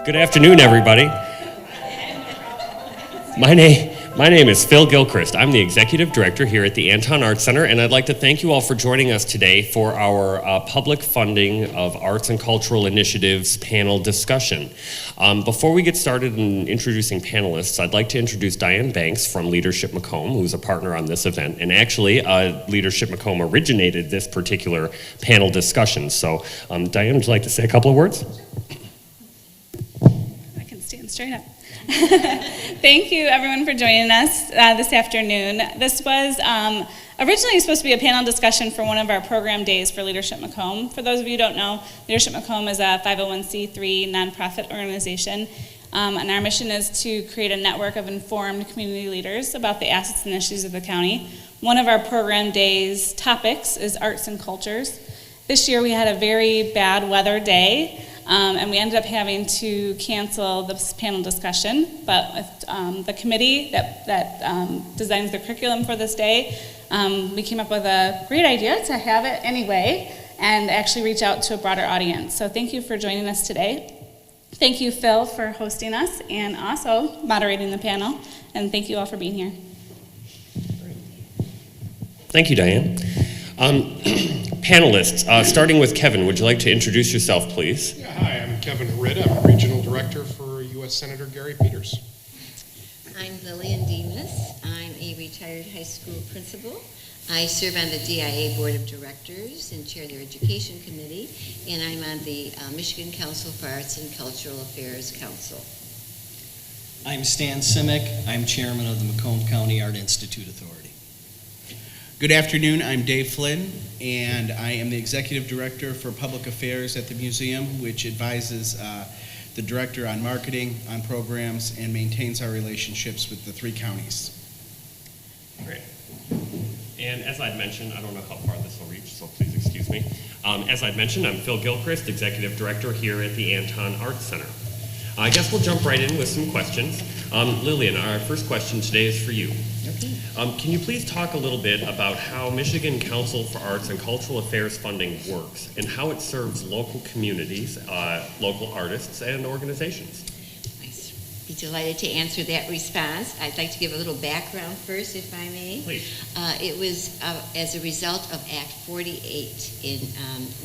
Good afternoon, everybody. My name is Phil Gilchrist. I'm the Executive Director here at the Anton Arts Center, and I'd like to thank you all for joining us today for our public funding of arts and cultural initiatives panel discussion. Before we get started in introducing panelists, I'd like to introduce Diane Banks from Leadership Macomb, who's a partner on this event. And actually, Leadership Macomb originated this particular panel discussion. So, Diane, would you like to say a couple of words? I can stand straight up. Thank you, everyone, for joining us this afternoon. This was originally supposed to be a panel discussion for one of our program days for Leadership Macomb. For those of you who don't know, Leadership Macomb is a 501c3 nonprofit organization, and our mission is to create a network of informed community leaders about the assets and issues of the county. One of our program days topics is arts and cultures. This year we had a very bad weather day, and we ended up having to cancel this panel discussion, but with the committee that designs the curriculum for this day, we came up with a great idea to have it anyway and actually reach out to a broader audience. So thank you for joining us today. Thank you, Phil, for hosting us and also moderating the panel, and thank you all for being here. Thank you, Diane. Panelists, starting with Kevin, would you like to introduce yourself, please? Yeah, hi, I'm Kevin Hritt. I'm Regional Director for U.S. Senator Gary Peters. I'm Lellian Demas. I'm a retired high school principal. I serve on the DIA Board of Directors and chair their Education Committee, and I'm on the Michigan Council for Arts and Cultural Affairs Council. I'm Stan Simek. I'm chairman of the Macomb County Art Institute Authority. Good afternoon, I'm Dave Flynn, and I am the Executive Director for Public Affairs at the museum, which advises the Director on marketing, on programs, and maintains our relationships with the 3 counties. Great. And as I'd mentioned, I don't know how far this will reach, so please excuse me. As I'd mentioned, I'm Phil Gilchrist, Executive Director here at the Anton Arts Center. I guess we'll jump right in with some questions. Lillian, our first question today is for you. Okay. Can you please talk a little bit about how Michigan Council for Arts and Cultural Affairs funding works and how it serves local communities, local artists, and organizations? I'd be delighted to answer that response. I'd like to give a little background first, if I may. Please. It was as a result of Act 48 in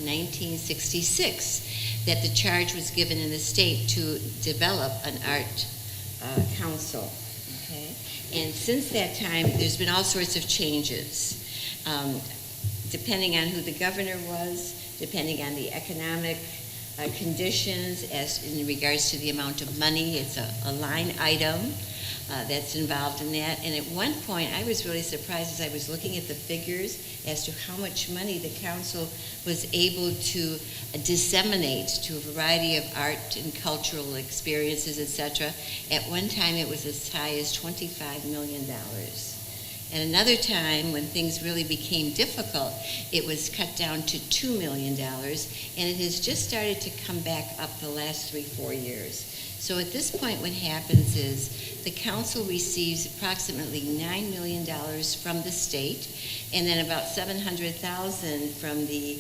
1966 that the charge was given in the state to develop an art council. Okay? And since that time, there's been all sorts of changes. Depending on who the governor was, depending on the economic conditions as in regards to the amount of money, it's a line item that's involved in that. And at one point, I was really surprised as I was looking at the figures as to how much money the council was able to disseminate to a variety of art and cultural experiences, etc. At one time, it was as high as $25 million. And another time, when things really became difficult, it was cut down to $2 million, and it has just started to come back up the last 3-4 years. So at this point, what happens is the council receives approximately $9 million from the state, and then about $700,000 from the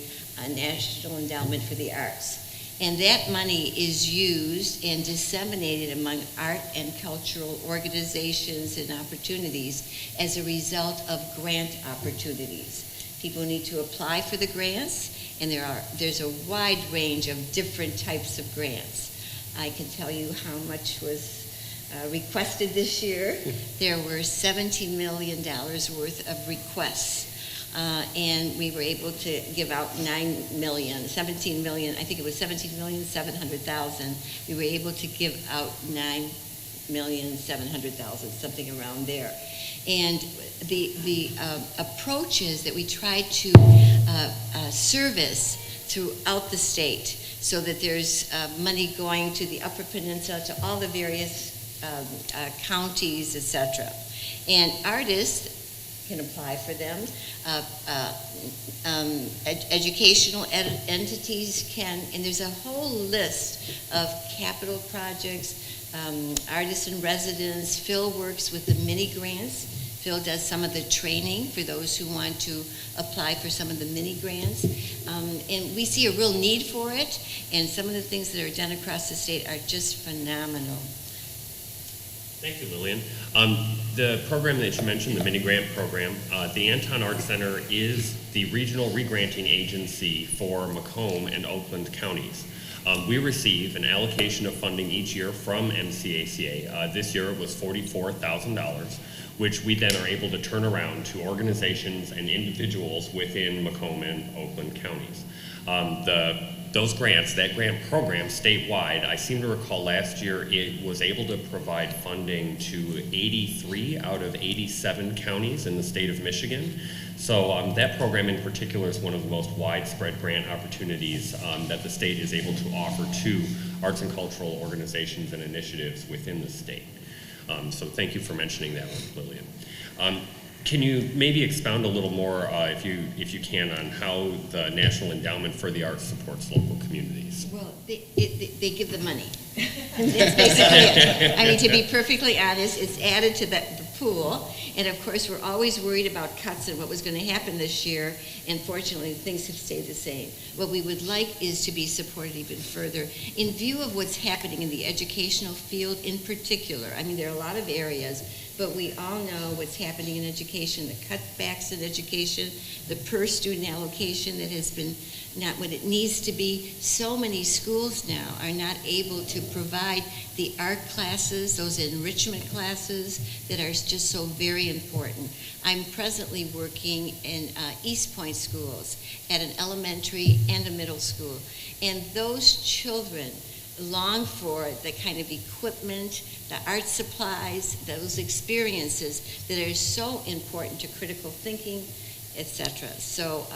National Endowment for the Arts. And that money is used and disseminated among art and cultural organizations and opportunities as a result of grant opportunities. People need to apply for the grants, and there's a wide range of different types of grants. I can tell you how much was requested this year. There were $17 million worth of requests. And we were able to give out 17 million, I think it was 17,700,000. We were able to give out 9,700,000, something around there. And the approaches that we try to service throughout the state, so that there's money going to the Upper Peninsula, to all the various counties, etc. And artists can apply for them. Educational entities can, and there's a whole list of capital projects, artists in residence. Phil works with the mini grants Phil does some of the training for those who want to apply for some of the mini grants. And we see a real need for it, and some of the things that are done across the state are just phenomenal. Thank you, Lillian. The program that you mentioned, the mini grant program, the Anton Art Center is the regional regranting agency for Macomb and Oakland counties. We receive an allocation of funding each year from MCACA. This year it was $44,000, which we then are able to turn around to organizations and individuals within Macomb and Oakland counties. Those grants, that grant program statewide, I seem to recall last year it was able to provide funding to 83 out of 87 counties in the state of Michigan. So that program in particular is one of the most widespread grant opportunities that the state is able to offer to arts and cultural organizations and initiatives within the state. So thank you for mentioning that one, Lillian. Can you maybe expound a little more, if you can, on how the National Endowment for the Arts supports local communities? Well, they give the money. That's basically it. I mean, to be perfectly honest, it's added to the pool. And of course, we're always worried about cuts and what was going to happen this year. And fortunately, things have stayed the same. What we would like is to be supported even further in view of what's happening in the educational field in particular. I mean, there are a lot of areas, but we all know what's happening in education, the cutbacks in education, the per student allocation that has been not what it needs to be. So many schools now are not able to provide the art classes, those enrichment classes that are just so very important. I'm presently working in East Point schools at an elementary and a middle school, and those children long for the kind of equipment, the art supplies, those experiences that are so important to critical thinking, etc. So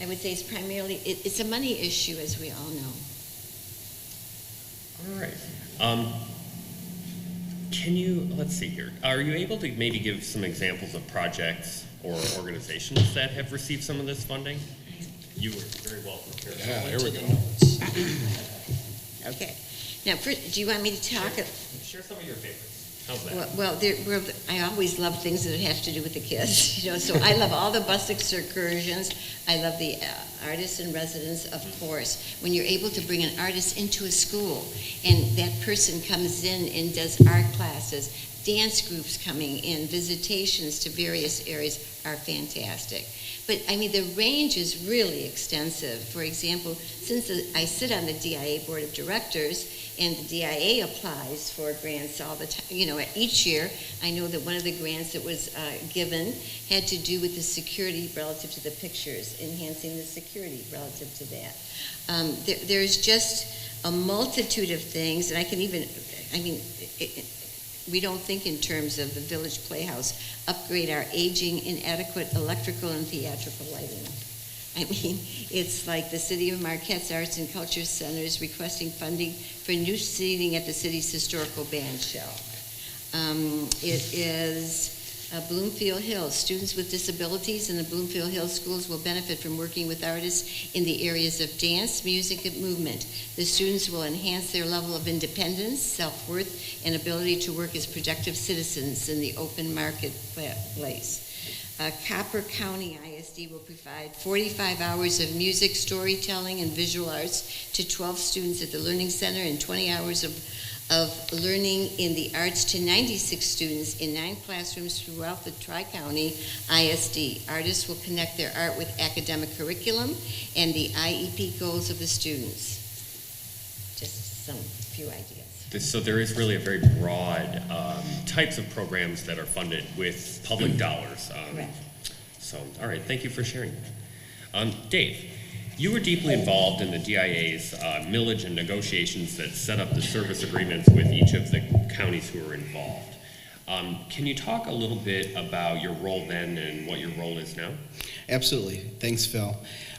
I would say it's primarily, it's a money issue, as we all know. All right. Can you, let's see here, are you able to maybe give some examples of projects or organizations that have received some of this funding? You were very well prepared. Yeah, there we go. Okay. Now, first, do you want me to talk? Share some of your favorites. How's that? Well, I always love things that have to do with the kids, you know. So I love all the bus excursions. I love the artists in residence, of course. When you're able to bring an artist into a school, and that person comes in and does art classes, dance groups coming in, visitations to various areas are fantastic. But I mean, the range is really extensive. For example, since I sit on the DIA Board of Directors, and the DIA applies for grants all the time, you know, each year. I know that one of the grants that was given had to do with the security relative to the pictures, enhancing the security relative to that. There's just a multitude of things, and we don't think in terms of the Village Playhouse, upgrade our aging, inadequate electrical and theatrical lighting. I mean, it's like the City of Marquette's Arts and Culture Center is requesting funding for new seating at the city's historical band shell. It is Bloomfield Hills. Students with disabilities in the Bloomfield Hills schools will benefit from working with artists in the areas of dance, music, and movement. The students will enhance their level of independence, self-worth, and ability to work as productive citizens in the open marketplace. Copper County ISD will provide 45 hours of music, storytelling, and visual arts to 12 students at the Learning Center and 20 hours of learning in the arts to 96 students in 9 classrooms throughout the Tri-County ISD. Artists will connect their art with academic curriculum and the IEP goals of the students. Just some few ideas. So there is really a very broad types of programs that are funded with public dollars. Correct. So, all right, thank you for sharing that. Dave, you were deeply involved in the DIA's millage and negotiations that set up the service agreements with each of the counties who were involved. Can you talk a little bit about your role then and what your role is now? Absolutely. Thanks, Phil.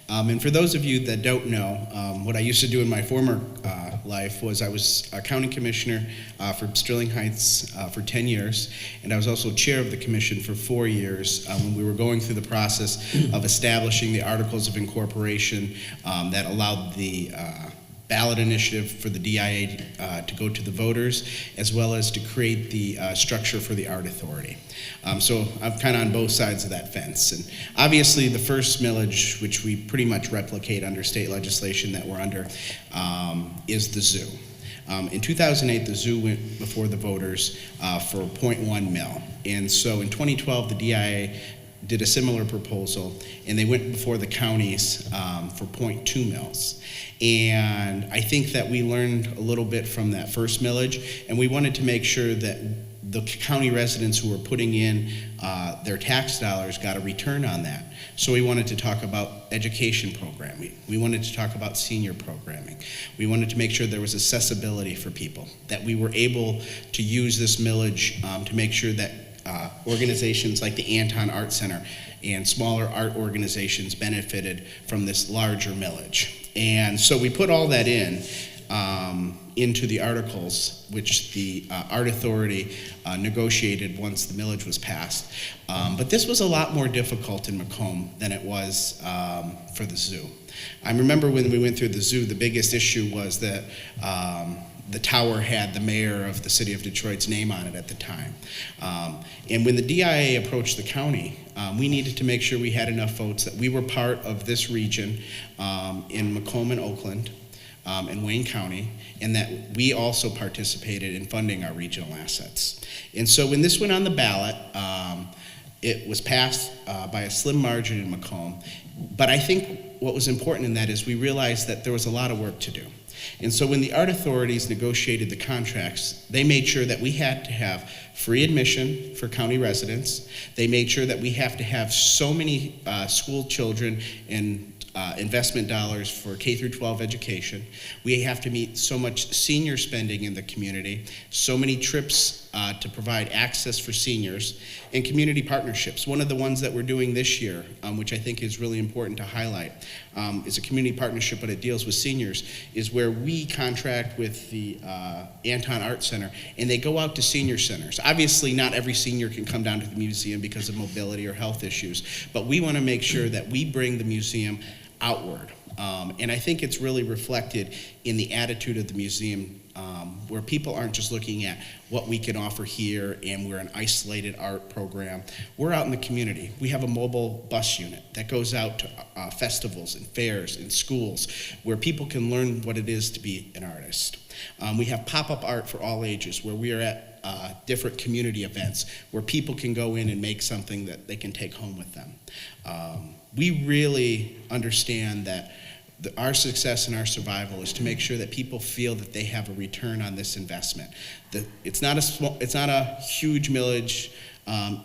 And for those of you that don't know, what I used to do in my former life was I was a county commissioner for Sterling Heights for 10 years, and I was also chair of the commission for 4 years when we were going through the process of establishing the Articles of Incorporation that allowed the ballot initiative for the DIA to go to the voters, as well as to create the structure for the Art Authority. So I'm kind of on both sides of that fence. And obviously the first millage, which we pretty much replicate under state legislation that we're under, is the zoo. In 2008, the zoo went before the voters for 0.1 mil. And so in 2012, the DIA did a similar proposal, and they went before the counties for 0.2 mils. And I think that we learned a little bit from that first millage, and we wanted to make sure that the county residents who were putting in their tax dollars got a return on that. So we wanted to talk about education programming. We wanted to talk about senior programming. We wanted to make sure there was accessibility for people, that we were able to use this millage to make sure that organizations like the Anton Art Center and smaller art organizations benefited from this larger millage. And so we put all that into the articles, which the Art Authority negotiated once the millage was passed. But this was a lot more difficult in Macomb than it was for the zoo. I remember when we went through the zoo, the biggest issue was that the tower had the mayor of the city of Detroit's name on it at the time. And when the DIA approached the county, we needed to make sure we had enough votes that we were part of this region in Macomb and Oakland and Wayne County, and that we also participated in funding our regional assets. And so when this went on the ballot, it was passed by a slim margin in Macomb. But I think what was important in that is we realized that there was a lot of work to do. And so when the art authorities negotiated the contracts, they made sure that we had to have free admission for county residents. They made sure that we have to have so many school children and investment dollars for K through 12 education. We have to meet so much senior spending in the community, so many trips to provide access for seniors, and community partnerships. One of the ones that we're doing this year, which I think is really important to highlight, is a community partnership, but it deals with seniors, is where we contract with the Anton Art Center, and they go out to senior centers. Obviously, not every senior can come down to the museum because of mobility or health issues, but we want to make sure that we bring the museum outward. And I think it's really reflected in the attitude of the museum, where people aren't just looking at what we can offer here and we're an isolated art program. We're out in the community. We have a mobile bus unit that goes out to festivals and fairs and schools where people can learn what it is to be an artist. We have pop-up art for all ages, where we are at different community events where people can go in and make something that they can take home with them. We really understand that our success and our survival is to make sure that people feel that they have a return on this investment. It's not a huge millage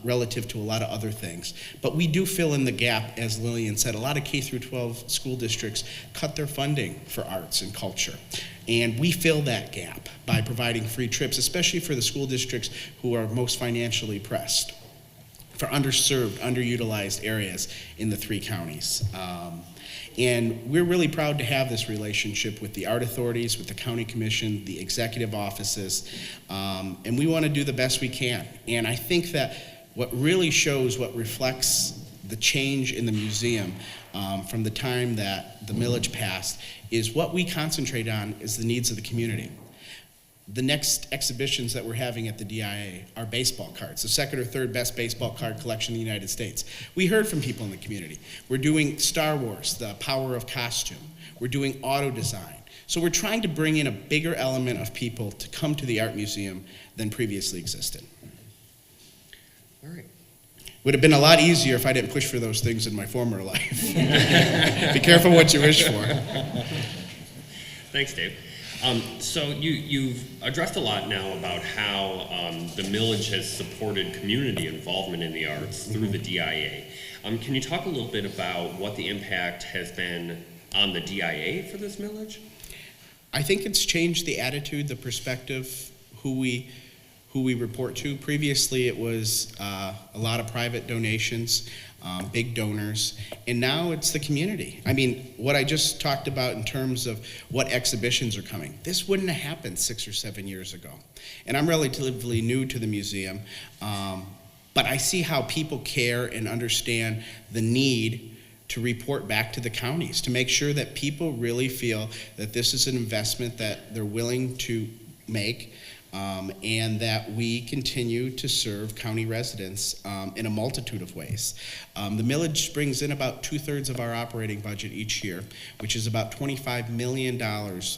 relative to a lot of other things, but we do fill in the gap. As Lellian said, a lot of K through 12 school districts cut their funding for arts and culture, and we fill that gap by providing free trips, especially for the school districts who are most financially pressed, for underserved, underutilized areas in the 3 counties. And we're really proud to have this relationship with the art authorities, with the county commission, the executive offices, and we want to do the best we can. And I think that what really shows, what reflects the change in the museum from the time that the millage passed, is what we concentrate on is the needs of the community. The next exhibitions that we're having at the DIA are baseball cards, the 2nd or 3rd best baseball card collection in the United States. We heard from people in the community. We're doing Star Wars, the power of costume. We're doing auto design. So we're trying to bring in a bigger element of people to come to the art museum than previously existed. All right. Would have been a lot easier if I didn't push for those things in my former life. Be careful what you wish for. Thanks, Dave. So you've addressed a lot now about how the millage has supported community involvement in the arts through the DIA. Can you talk a little bit about what the impact has been on the DIA for this millage? I think it's changed the attitude, the perspective, who we report to. Previously, it was a lot of private donations, big donors, and now it's the community. I mean, what I just talked about in terms of what exhibitions are coming, this wouldn't have happened 6 or 7 years ago. And I'm relatively new to the museum, but I see how people care and understand the need to report back to the counties, to make sure that people really feel that this is an investment that they're willing to make, and that we continue to serve county residents in a multitude of ways. The millage brings in about 2/3 of our operating budget each year, which is about $25 million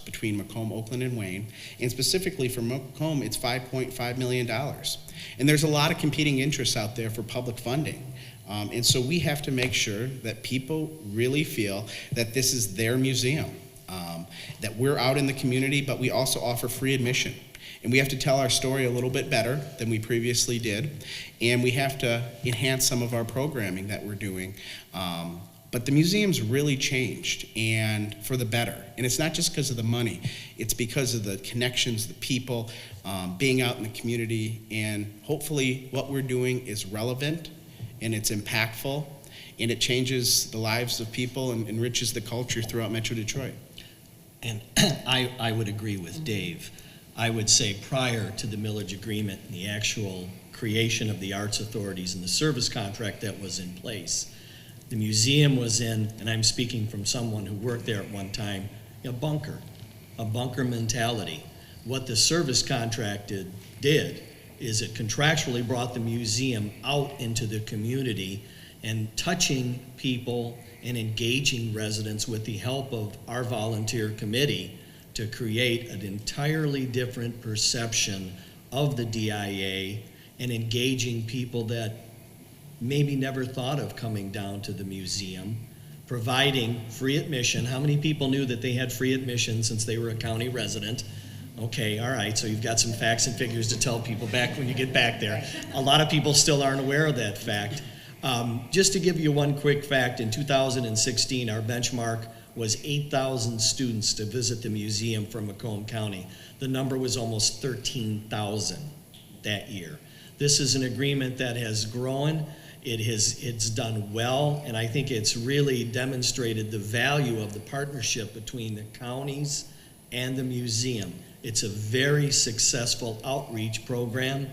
between Macomb, Oakland, and Wayne. And specifically for Macomb, it's $5.5 million. And there's a lot of competing interests out there for public funding. And so we have to make sure that people really feel that this is their museum, that we're out in the community, but we also offer free admission. And we have to tell our story a little bit better than we previously did. And we have to enhance some of our programming that we're doing. But the museum's really changed, and for the better. And it's not just because of the money. It's because of the connections, the people, being out in the community. And hopefully what we're doing is relevant, and it's impactful, and it changes the lives of people and enriches the culture throughout Metro Detroit. And I would agree with Dave. I would say prior to the millage agreement and the actual creation of the arts authorities and the service contract that was in place, the museum was in, and I'm speaking from someone who worked there at one time, a bunker mentality. What the service contract did is it contractually brought the museum out into the community and touching people and engaging residents with the help of our volunteer committee to create an entirely different perception of the DIA and engaging people that maybe never thought of coming down to the museum, providing free admission. How many people knew that they had free admission since they were a county resident? Okay, all right, so you've got some facts and figures to tell people back when you get back there. A lot of people still aren't aware of that fact. Just to give you one quick fact, in 2016, our benchmark was 8,000 students to visit the museum from Macomb County. The number was almost 13,000 that year. This is an agreement that has grown. It's done well, and I think it's really demonstrated the value of the partnership between the counties and the museum. It's a very successful outreach program.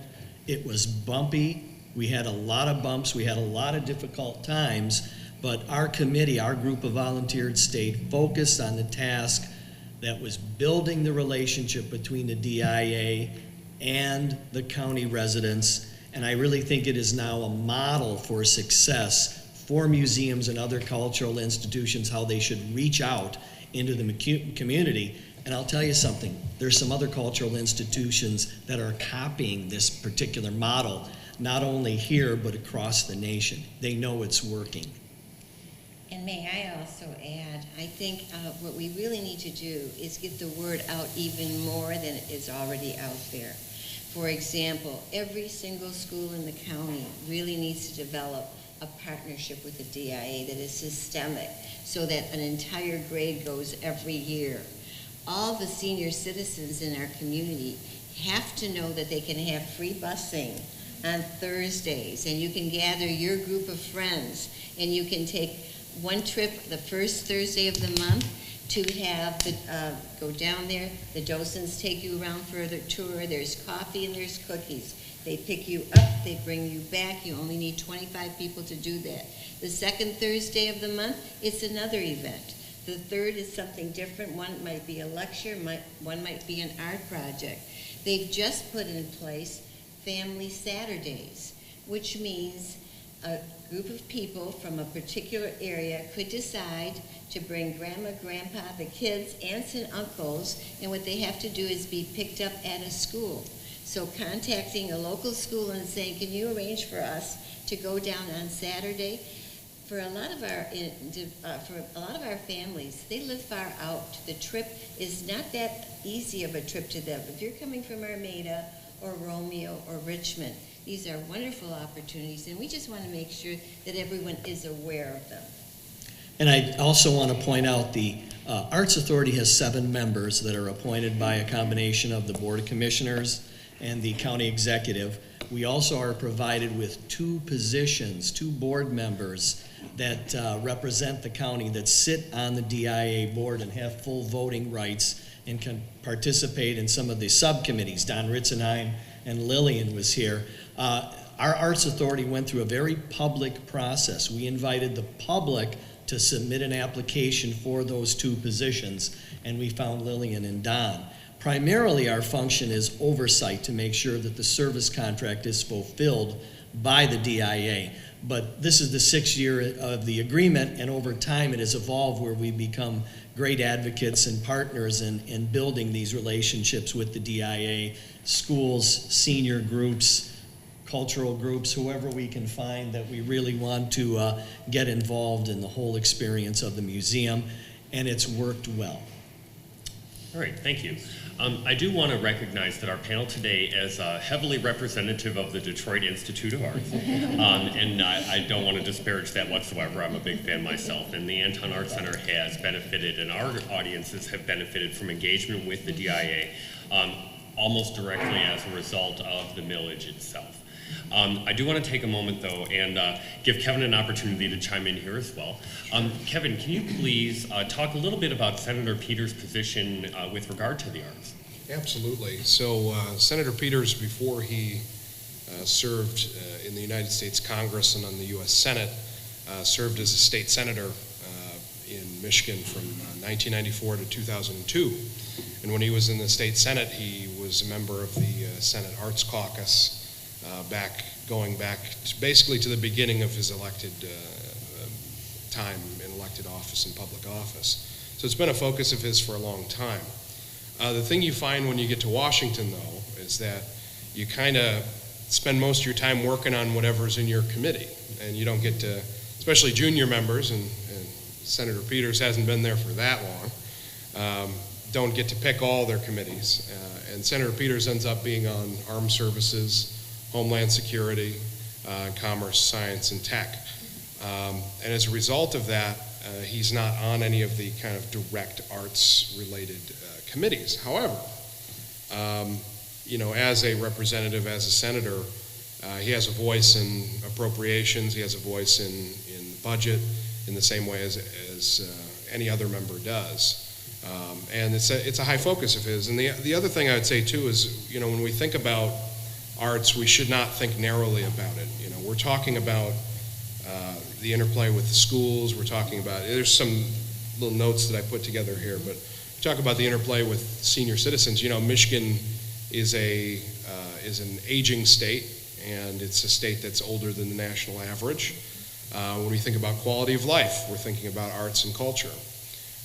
It was bumpy. We had a lot of bumps. We had a lot of difficult times. But our committee, our group of volunteers, stayed focused on the task that was building the relationship between the DIA and the county residents. And I really think it is now a model for success for museums and other cultural institutions, how they should reach out into the community. And I'll tell you something, there's some other cultural institutions that are copying this particular model, not only here, but across the nation. They know it's working. And may I also add, I think what we really need to do is get the word out even more than it is already out there. For example, every single school in the county really needs to develop a partnership with the DIA that is systemic so that an entire grade goes every year. All the senior citizens in our community have to know that they can have free busing on Thursdays, and you can gather your group of friends, and you can take one trip the first Thursday of the month to have go down there. The docents take you around for the tour. There's coffee and there's cookies. They pick you up, they bring you back. You only need 25 people to do that. The second Thursday of the month, it's another event. The third is something different. One might be a lecture, one might be an art project. They've just put in place Family Saturdays, which means a group of people from a particular area could decide to bring grandma, grandpa, the kids, aunts and uncles, and what they have to do is be picked up at a school. So contacting a local school and saying, can you arrange for us to go down on Saturday? For a lot of our families, they live far out. The trip is not that easy of a trip to them. If you're coming from Armada or Romeo or Richmond, these are wonderful opportunities, and we just want to make sure that everyone is aware of them. And I also want to point out the Arts Authority has 7 members that are appointed by a combination of the Board of Commissioners and the County Executive. We also are provided with 2 positions, 2 board members that represent the county that sit on the DIA board and have full voting rights and can participate in some of the subcommittees. Don Ritzenheim and Lellian was here. Our Arts Authority went through a very public process. We invited the public to submit an application for those 2 positions, and we found Lellian and Don. Primarily, our function is oversight to make sure that the service contract is fulfilled by the DIA. But this is the 6th year of the agreement, and over time it has evolved where we become great advocates and partners in building these relationships with the DIA, schools, senior groups, cultural groups, whoever we can find that we really want to get involved in the whole experience of the museum, and it's worked well. All right, thank you. I do want to recognize that our panel today is heavily representative of the Detroit Institute of Arts, and I don't want to disparage that whatsoever. I'm a big fan myself, and the Anton Art Center has benefited, and our audiences have benefited from engagement with the DIA almost directly as a result of the millage itself. I do want to take a moment, though, and give Kevin an opportunity to chime in here as well. Kevin, can you please talk a little bit about Senator Peters' position with regard to the arts? Absolutely. So Senator Peters, before he served in the United States Congress and on the U.S. Senate, served as a state senator in Michigan from 1994 to 2002. And when he was in the state Senate, he was a member of the Senate Arts Caucus, going back to basically to the beginning of his elected time in elected office and public office. So it's been a focus of his for a long time. The thing you find when you get to Washington, though, is that you kind of spend most of your time working on whatever's in your committee, and you don't get to, especially junior members, and Senator Peters hasn't been there for that long, don't get to pick all their committees. And Senator Peters ends up being on Armed Services, Homeland Security, Commerce, Science, and Tech. And as a result of that, he's not on any of the kind of direct arts-related committees. However, as a representative, as a senator, he has a voice in appropriations, he has a voice in budget in the same way as any other member does. And it's a high focus of his. And the other thing I would say, too, is, when we think about arts, we should not think narrowly about it. We're talking about the interplay with the schools. We're talking about, there's some little notes that I put together here, but we talk about the interplay with senior citizens. Michigan is an aging state, and it's a state that's older than the national average. When we think about quality of life, we're thinking about arts and culture.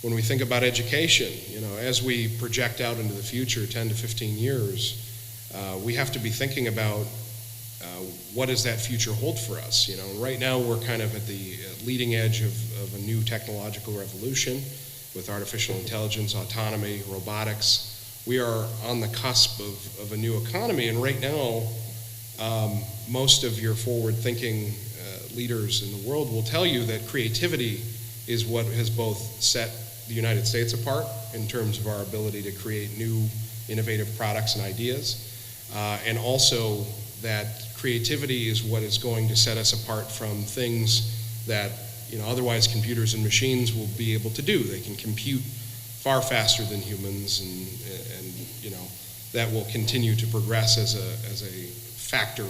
When we think about education, as we project out into the future, 10 to 15 years, we have to be thinking about what does that future hold for us. Right now we're kind of at the leading edge of a new technological revolution with artificial intelligence, autonomy, robotics. We are on the cusp of a new economy, and right now most of your forward-thinking leaders in the world will tell you that creativity is what has both set the United States apart in terms of our ability to create new innovative products and ideas, and also that creativity is what is going to set us apart from things that otherwise computers and machines will be able to do. They can compute far faster than humans, and that will continue to progress as a factor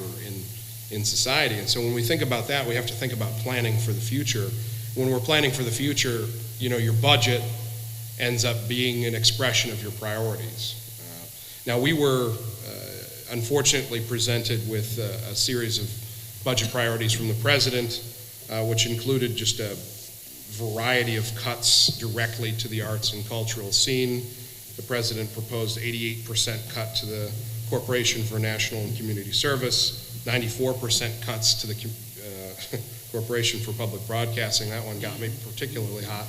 in society. And so when we think about that, we have to think about planning for the future. When we're planning for the future, your budget ends up being an expression of your priorities. Now, we were unfortunately presented with a series of budget priorities from the president, which included just a variety of cuts directly to the arts and cultural scene. The president proposed 88% cut to the Corporation for National and Community Service, 94% cuts to the Corporation for Public Broadcasting. That one got me particularly hot.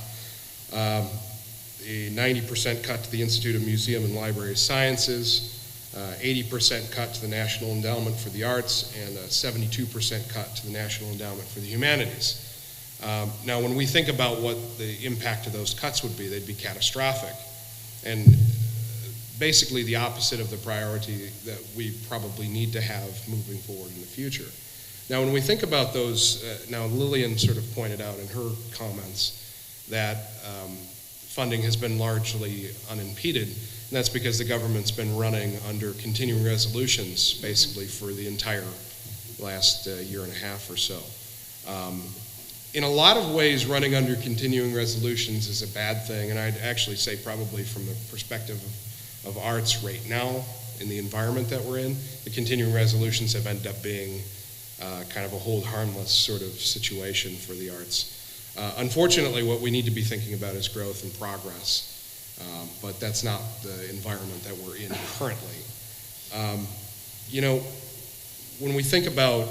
A 90% cut to the Institute of Museum and Library Sciences, 80% cut to the National Endowment for the Arts, and a 72% cut to the National Endowment for the Humanities. Now, when we think about what the impact of those cuts would be, they'd be catastrophic, and basically the opposite of the priority that we probably need to have moving forward in the future. Now, when we think about those, now Lellian sort of pointed out in her comments that funding has been largely unimpeded, and that's because the government's been running under continuing resolutions basically for the entire last year and a half or so. in a lot of ways, running under continuing resolutions is a bad thing, and I'd actually say probably from the perspective of arts right now, in the environment that we're in, the continuing resolutions have ended up being kind of a hold harmless sort of situation for the arts. Unfortunately, what we need to be thinking about is growth and progress, but that's not the environment that we're in currently. When we think about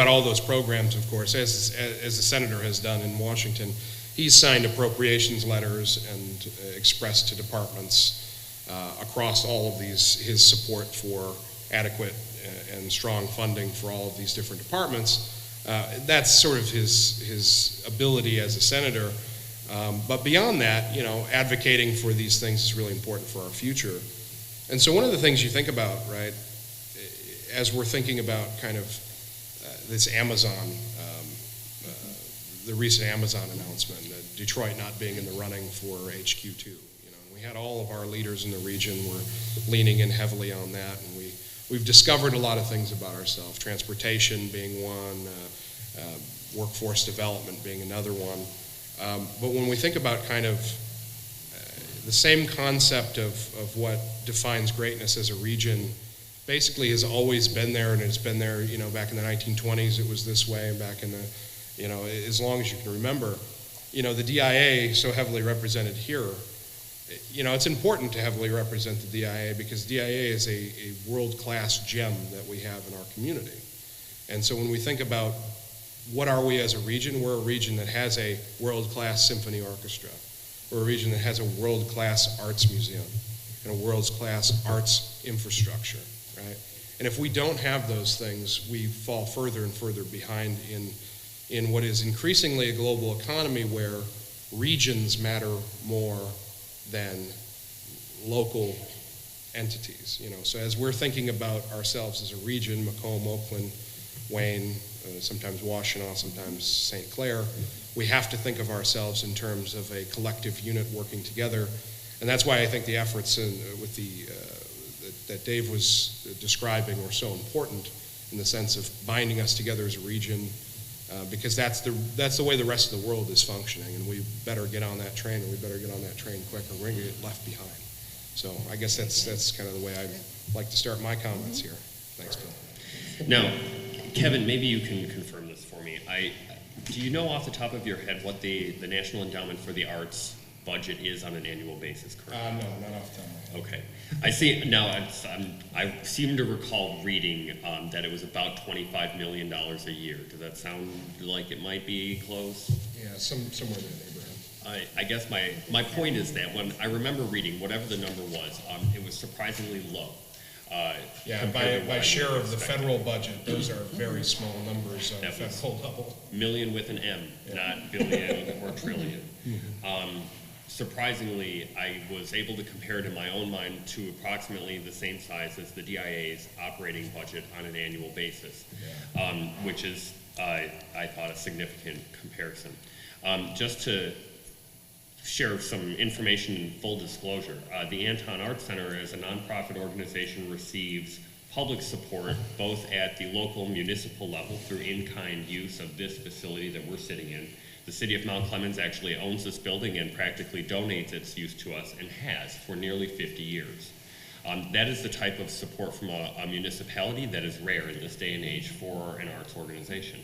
all those programs, of course, as the senator has done in Washington, he's signed appropriations letters and expressed to departments across all of these his support for adequate and strong funding for all of these different departments. That's sort of his ability as a senator. But beyond that, advocating for these things is really important for our future. And so one of the things you think about, right, as we're thinking about kind of this Amazon, the recent Amazon announcement, Detroit not being in the running for HQ2. We had all of our leaders in the region were leaning in heavily on that, and we've discovered a lot of things about ourselves, transportation being one, workforce development being another one. But when we think about kind of the same concept of what defines greatness as a region, basically has always been there, and it's been there, back in the 1920s it was this way, and back in the, as long as you can remember. The DIA, so heavily represented here, it's important to heavily represent the DIA because DIA is a world-class gem that we have in our community. And so when we think about what are we as a region, we're a region that has a world-class symphony orchestra. We're a region that has a world-class arts museum and a world-class arts infrastructure, right? And if we don't have those things, we fall further and further behind in what is increasingly a global economy where regions matter more than local entities. So as we're thinking about ourselves as a region, Macomb, Oakland, Wayne, sometimes Washtenaw, sometimes St. Clair, we have to think of ourselves in terms of a collective unit working together. And that's why I think the efforts that Dave was describing were so important in the sense of binding us together as a region, because that's the way the rest of the world is functioning, and we better get on that train, and we better get on that train quick, or we're going to get left behind. So I guess that's kind of the way I'd like to start my comments here. Thanks, Bill. Now, Kevin, maybe you can confirm this for me. Do you know off the top of your head what the National Endowment for the Arts budget is on an annual basis, correct? No, not off the top of my head. Okay. I see. Now, I seem to recall reading that it was about $25 million a year. Does that sound like it might be close? Yeah, somewhere in that neighborhood. I guess my point is that when I remember reading, whatever the number was, it was surprisingly low. By share of the federal budget, those are very small numbers on the federal level. Million with an M, not billion or trillion. Surprisingly, I was able to compare it in my own mind to approximately the same size as the DIA's operating budget on an annual basis, which is, I thought, a significant comparison. Just to share some information in full disclosure, the Anton Arts Center as a nonprofit organization receives public support both at the local municipal level through in-kind use of this facility that we're sitting in. The city of Mount Clemens actually owns this building and practically donates its use to us, and has for nearly 50 years. That is the type of support from a municipality that is rare in this day and age for an arts organization.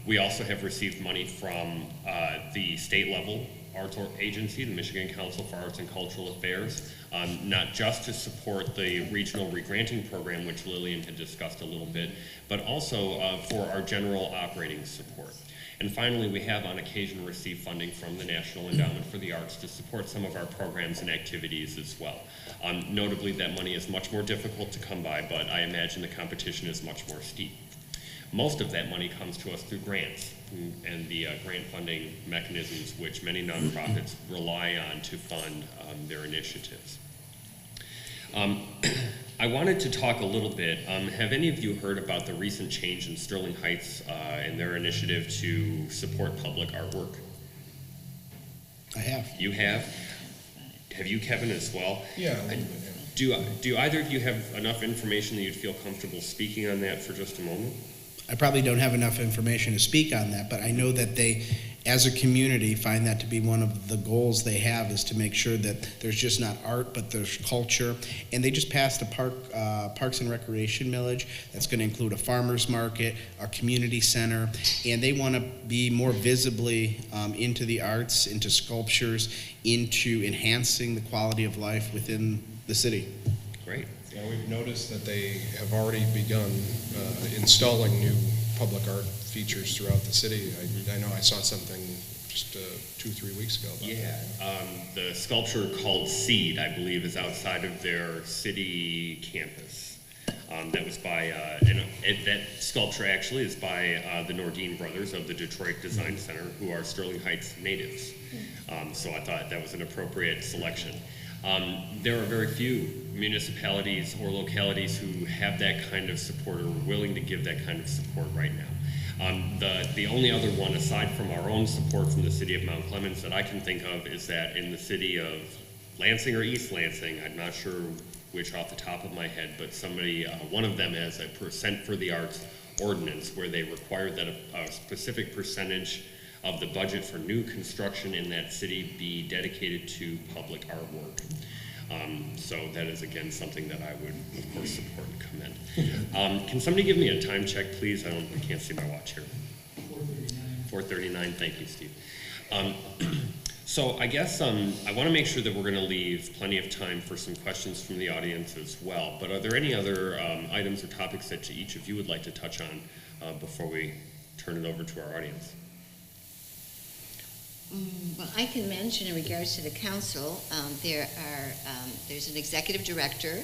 We also have received money from the state level arts agency, the Michigan Council for Arts and Cultural Affairs, not just to support the regional regranting program, which Lellian had discussed a little bit, but also for our general operating support. And finally, we have on occasion received funding from the National Endowment for the Arts to support some of our programs and activities as well. Notably, that money is much more difficult to come by, but I imagine the competition is much more steep. Most of that money comes to us through grants and the grant funding mechanisms which many nonprofits rely on to fund their initiatives. I wanted to talk a little bit. Have any of you heard about the recent change in Sterling Heights and their initiative to support public artwork? I have. You have? Have you, Kevin, as well? Yeah, a little bit, yeah. Do either of you have enough information that you'd feel comfortable speaking on that for just a moment? I probably don't have enough information to speak on that, but I know that they, as a community, find that to be one of the goals they have, is to make sure that there's just not art, but there's culture. And they just passed a Parks and Recreation millage that's going to include a farmer's market, a community center, and they want to be more visibly into the arts, into sculptures, into enhancing the quality of life within the city. Great. Yeah, we've noticed that they have already begun installing new public art features throughout the city. I know I saw something just 2-3 weeks ago about that. The sculpture called Seed, I believe, is outside of their city campus. That was by, that sculpture actually is by the Nordine brothers of the Detroit Design Center, who are Sterling Heights natives. So I thought that was an appropriate selection. There are very few municipalities or localities who have that kind of support or are willing to give that kind of support right now. The only other one, aside from our own support from the city of Mount Clemens, that I can think of is that in the city of Lansing or East Lansing, I'm not sure which off the top of my head, but somebody, one of them has a percent for the arts ordinance where they require that a specific percentage of the budget for new construction in that city be dedicated to public artwork. So that is, again, something that I would, of course, support and commend. Can somebody give me a time check, please? I can't see my watch here. 4:39. Thank you, Steve. So I guess I want to make sure that we're going to leave plenty of time for some questions from the audience as well. But are there any other items or topics that each of you would like to touch on before we turn it over to our audience? Well, I can mention in regards to the council, there's an executive director.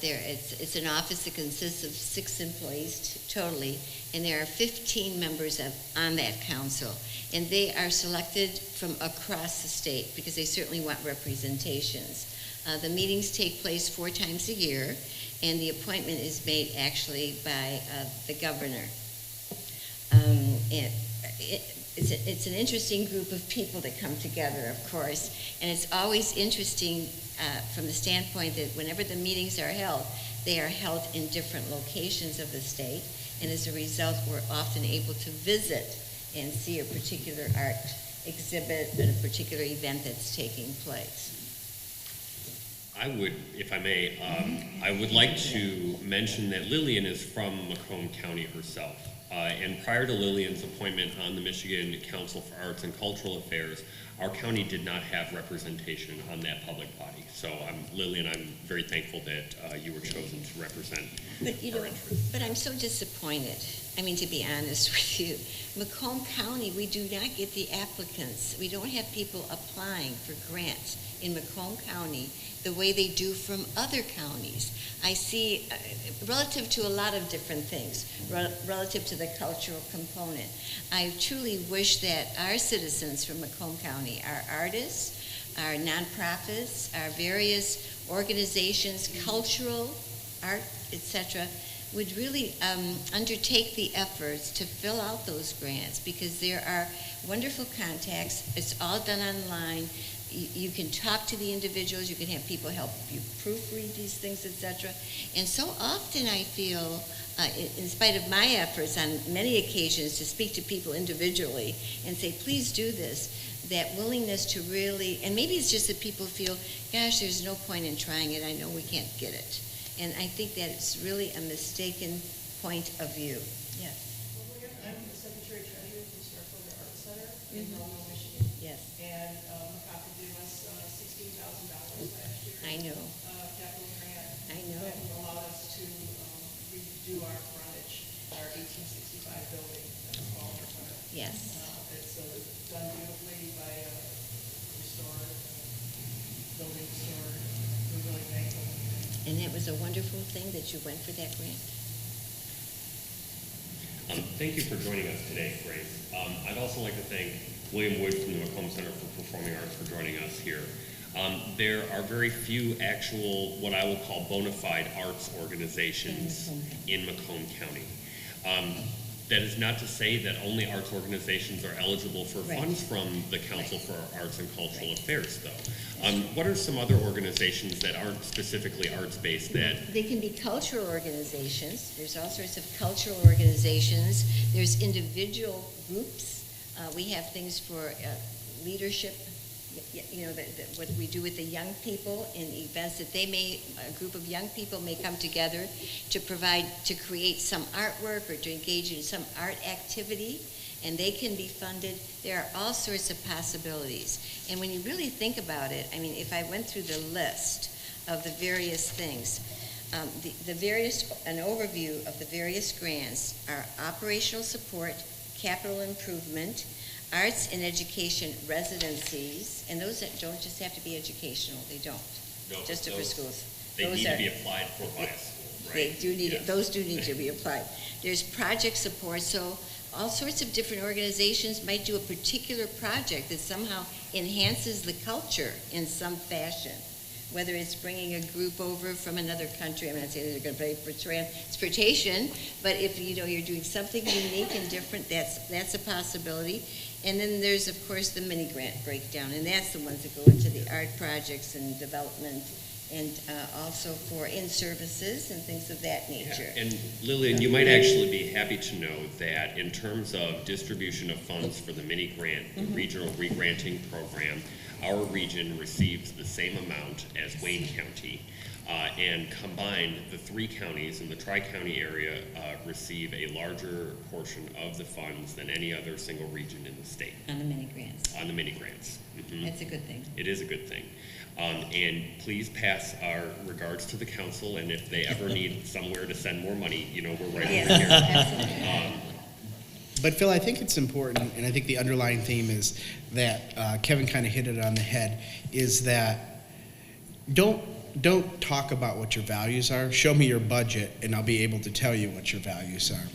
It's an office that consists of 6 employees totally, and there are 15 members on that council. And they are selected from across the state because they certainly want representations. The meetings take place 4 times a year, and the appointment is made actually by the governor. It's an interesting group of people that come together, of course, and it's always interesting from the standpoint that whenever the meetings are held, they are held in different locations of the state, and as a result, we're often able to visit and see a particular art exhibit and a particular event that's taking place. I would, if I may, I would like to mention that Lellian is from Macomb County herself. And prior to Lillian's appointment on the Michigan Council for Arts and Cultural Affairs, our county did not have representation on that public body. So Lellian, I'm very thankful that you were chosen to represent our interests. But I'm so disappointed. I mean, to be honest with you, Macomb County, we do not get the applicants. We don't have people applying for grants in Macomb County the way they do from other counties. I see, relative to a lot of different things, relative to the cultural component, I truly wish that our citizens from Macomb County, our artists, our nonprofits, our various organizations, cultural, art, etc., would really undertake the efforts to fill out those grants, because there are wonderful contacts. It's all done online. You can talk to the individuals, you can have people help you proofread these things, etc. And so often I feel, in spite of my efforts on many occasions to speak to people individually and say, please do this, that willingness to really, and maybe it's just that people feel, gosh, there's no point in trying it, I know we can't get it. And I think that it's really a mistaken point of view. Yes. Well, I'm the Secretary Treasurer for Starkweather Art Center in Millville, Michigan. Yes. And Demas $16,000 last year. I know. Capital grant. I know. That allowed us to redo our frontage, our 1865 building that's fallen apart. Yes. It's done beautifully by building restored. We're really thankful. And it was a wonderful thing that you went for that grant. Thank you for joining us today, Grace. I'd also like to thank William Wood from the Macomb Center for Performing Arts for joining us here. There are very few actual, what I will call bona fide arts organizations in Macomb County. That is not to say that only arts organizations are eligible for Right. funds from the Council for Arts and Cultural Right. Affairs, though. What are some other organizations that aren't specifically arts-based that, They can be cultural organizations. There's all sorts of cultural organizations. There's individual groups. We have things for leadership, what we do with the young people in events that a group of young people may come together to create some artwork or to engage in some art activity, and they can be funded. There are all sorts of possibilities. And when you really think about it, I mean, if I went through the list of the various things, an overview of the various grants are operational support, capital improvement, arts and education residencies, and those that don't just have to be educational, they don't, no, just for schools. they Those need are- to be applied for by us, They right? do need, Yes. those do need to be applied. There's project support, so all sorts of different organizations might do a particular project that somehow enhances the culture in some fashion. Whether it's bringing a group over from another country, I'm not saying they're going to pay for transportation, but if you're doing something unique and different, that's a possibility. And then there's, of course, the mini grant breakdown, and that's the ones that go into the art projects and development, and also for in-services and things of that nature. Yeah. And Lillian, you might actually be happy to know that in terms of distribution of funds for the mini grant, the regional re-granting program, our region receives the same amount as Wayne County. And combined, the 3 counties in the Tri-County area receive a larger portion of the funds than any other single region in the state On the mini grants. on the mini grants. Mhm. That's a good thing. It is a good thing. And please pass our regards to the council, and if they ever need somewhere to send more money, we're right Yes, over here. absolutely. But Phil, I think it's important, and I think the underlying theme is that Kevin kind of hit it on the head, is that don't talk about what your values are. Show me your budget, and I'll be able to tell you what your values are.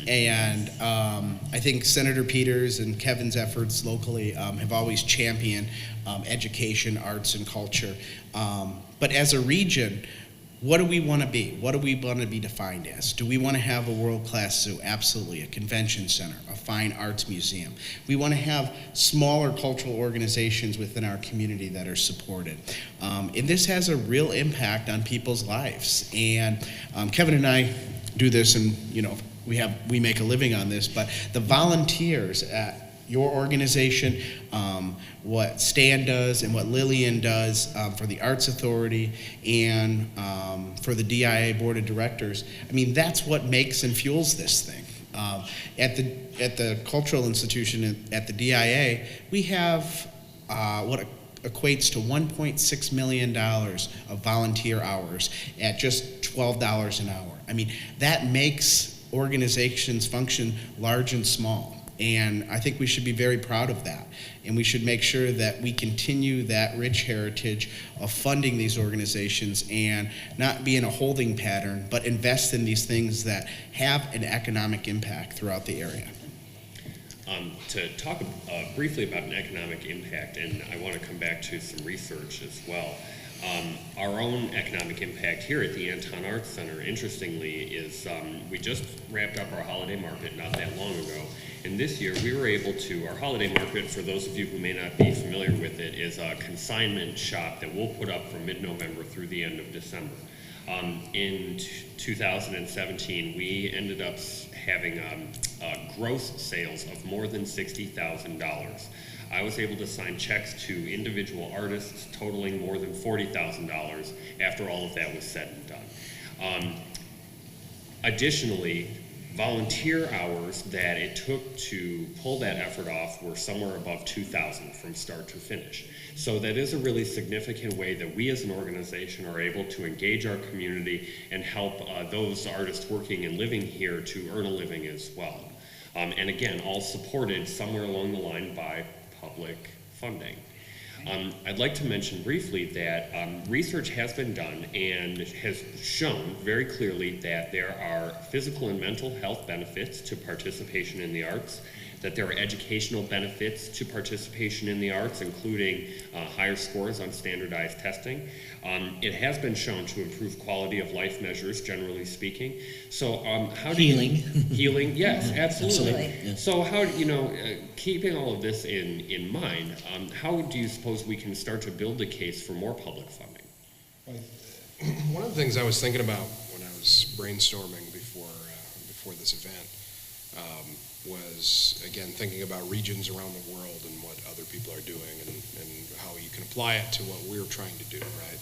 And I think Senator Peters and Kevin's efforts locally have always championed education, arts, and culture. But as a region, what do we want to be? What do we want to be defined as? Do we want to have a world-class zoo? Absolutely. A convention center, a fine arts museum. We want to have smaller cultural organizations within our community that are supported. And this has a real impact on people's lives. And Kevin and I do this, and we make a living on this, but the volunteers at your organization, what Stan does and what Lellian does for the Arts Authority and for the DIA Board of Directors, I mean, that's what makes and fuels this thing. At the cultural institution at the DIA, we have what equates to $1.6 million of volunteer hours at just $12 an hour. I mean, that makes organizations function large and small. And I think we should be very proud of that. And we should make sure that we continue that rich heritage of funding these organizations and not be in a holding pattern, but invest in these things that have an economic impact throughout the area. To talk briefly about an economic impact, and I want to come back to some research as well. Our own economic impact here at the Anton Arts Center, interestingly, is we just wrapped up our holiday market not that long ago. And this year we were able to, our holiday market, for those of you who may not be familiar with it, is a consignment shop that we'll put up from mid-November through the end of December. In 2017, we ended up having gross sales of more than $60,000. I was able to sign checks to individual artists totaling more than $40,000 after all of that was said and done. Additionally, volunteer hours that it took to pull that effort off were somewhere above 2,000 from start to finish. So that is a really significant way that we as an organization are able to engage our community and help those artists working and living here to earn a living as well. And again, all supported somewhere along the line by public funding. I'd like to mention briefly that research has been done and has shown very clearly that there are physical and mental health benefits to participation in the arts. that there are educational benefits to participation in the arts, including higher scores on standardized testing. It has been shown to improve quality of life measures, generally speaking. So how do Healing. Healing, yes, absolutely. Absolutely, yeah. So how, keeping all of this in mind, how do you suppose we can start to build a case for more public funding? One of the things I was thinking about when I was brainstorming before this event was, again, thinking about regions around the world and what other people are doing and how you can apply it to what we're trying to do, right?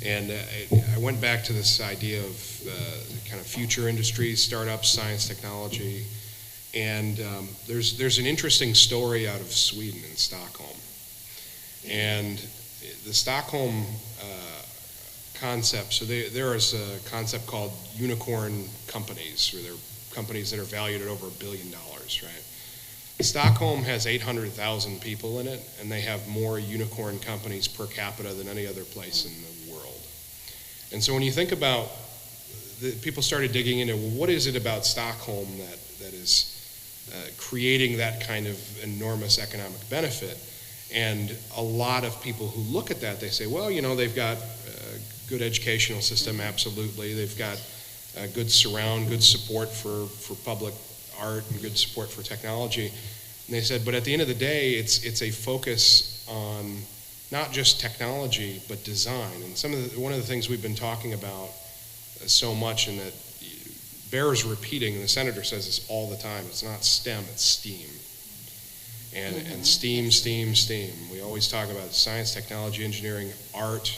And I went back to this idea of kind of future industries, startups, science, technology, and there's an interesting story out of Sweden in Stockholm. And the Stockholm concept, so there is a concept called unicorn companies, where they're companies that are valued at over $1 billion, right? Stockholm has 800,000 people in it, and they have more unicorn companies per capita than any other place in the world. And so when you think about, people started digging into, well, what is it about Stockholm that is creating that kind of enormous economic benefit? And a lot of people who look at that, they say, well, they've got a good educational system, absolutely. They've got good support for public art and good support for technology. And they said, but at the end of the day, it's a focus on not just technology, but design. And one of the things we've been talking about so much, and that bears repeating, and the senator says this all the time, it's not STEM, it's STEAM. And STEAM. We always talk about science, technology, engineering, art,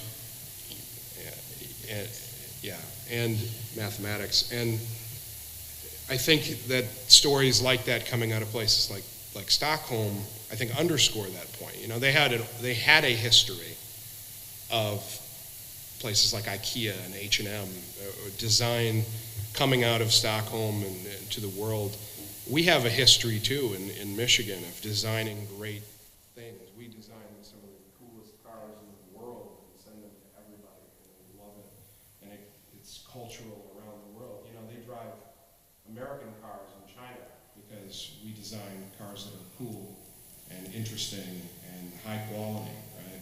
and mathematics. And I think that stories like that coming out of places like Stockholm, I think underscore that point. They had a history of places like IKEA and H&M, design coming out of Stockholm and to the world. We have a history too in Michigan of designing great things. We design some of the coolest cars in the world and send them to everybody, and they love it. And it's cultural around the world. They drive American cars in China because we design cars that are cool and interesting and high quality, right?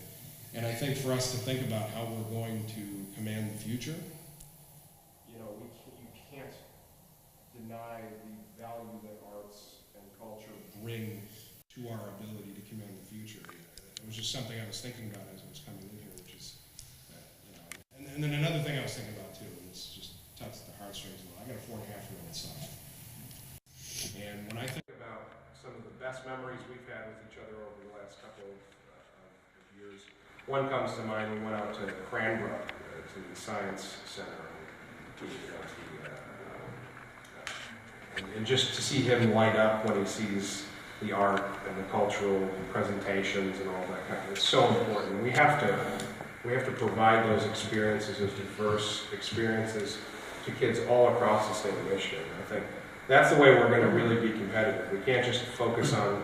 And I think for us to think about how we're going to command the future, you can't deny the value that arts and culture bring to our ability to command the future. It was just something I was thinking about as I was coming in here, which is, and then another thing I was thinking about too, and this just tugs at the heartstrings a little. I got a 4.5-year-old son. And when I think about some of the best memories we've had with each other over the last couple of years, one comes to mind. We went out to Cranbrook, to the Science Center, and just to see him light up when he sees the art and the cultural presentations and all that kind of, it's so important. We have to provide those experiences, those diverse experiences, to kids all across the state of Michigan. I think that's the way we're going to really be competitive. We can't just focus on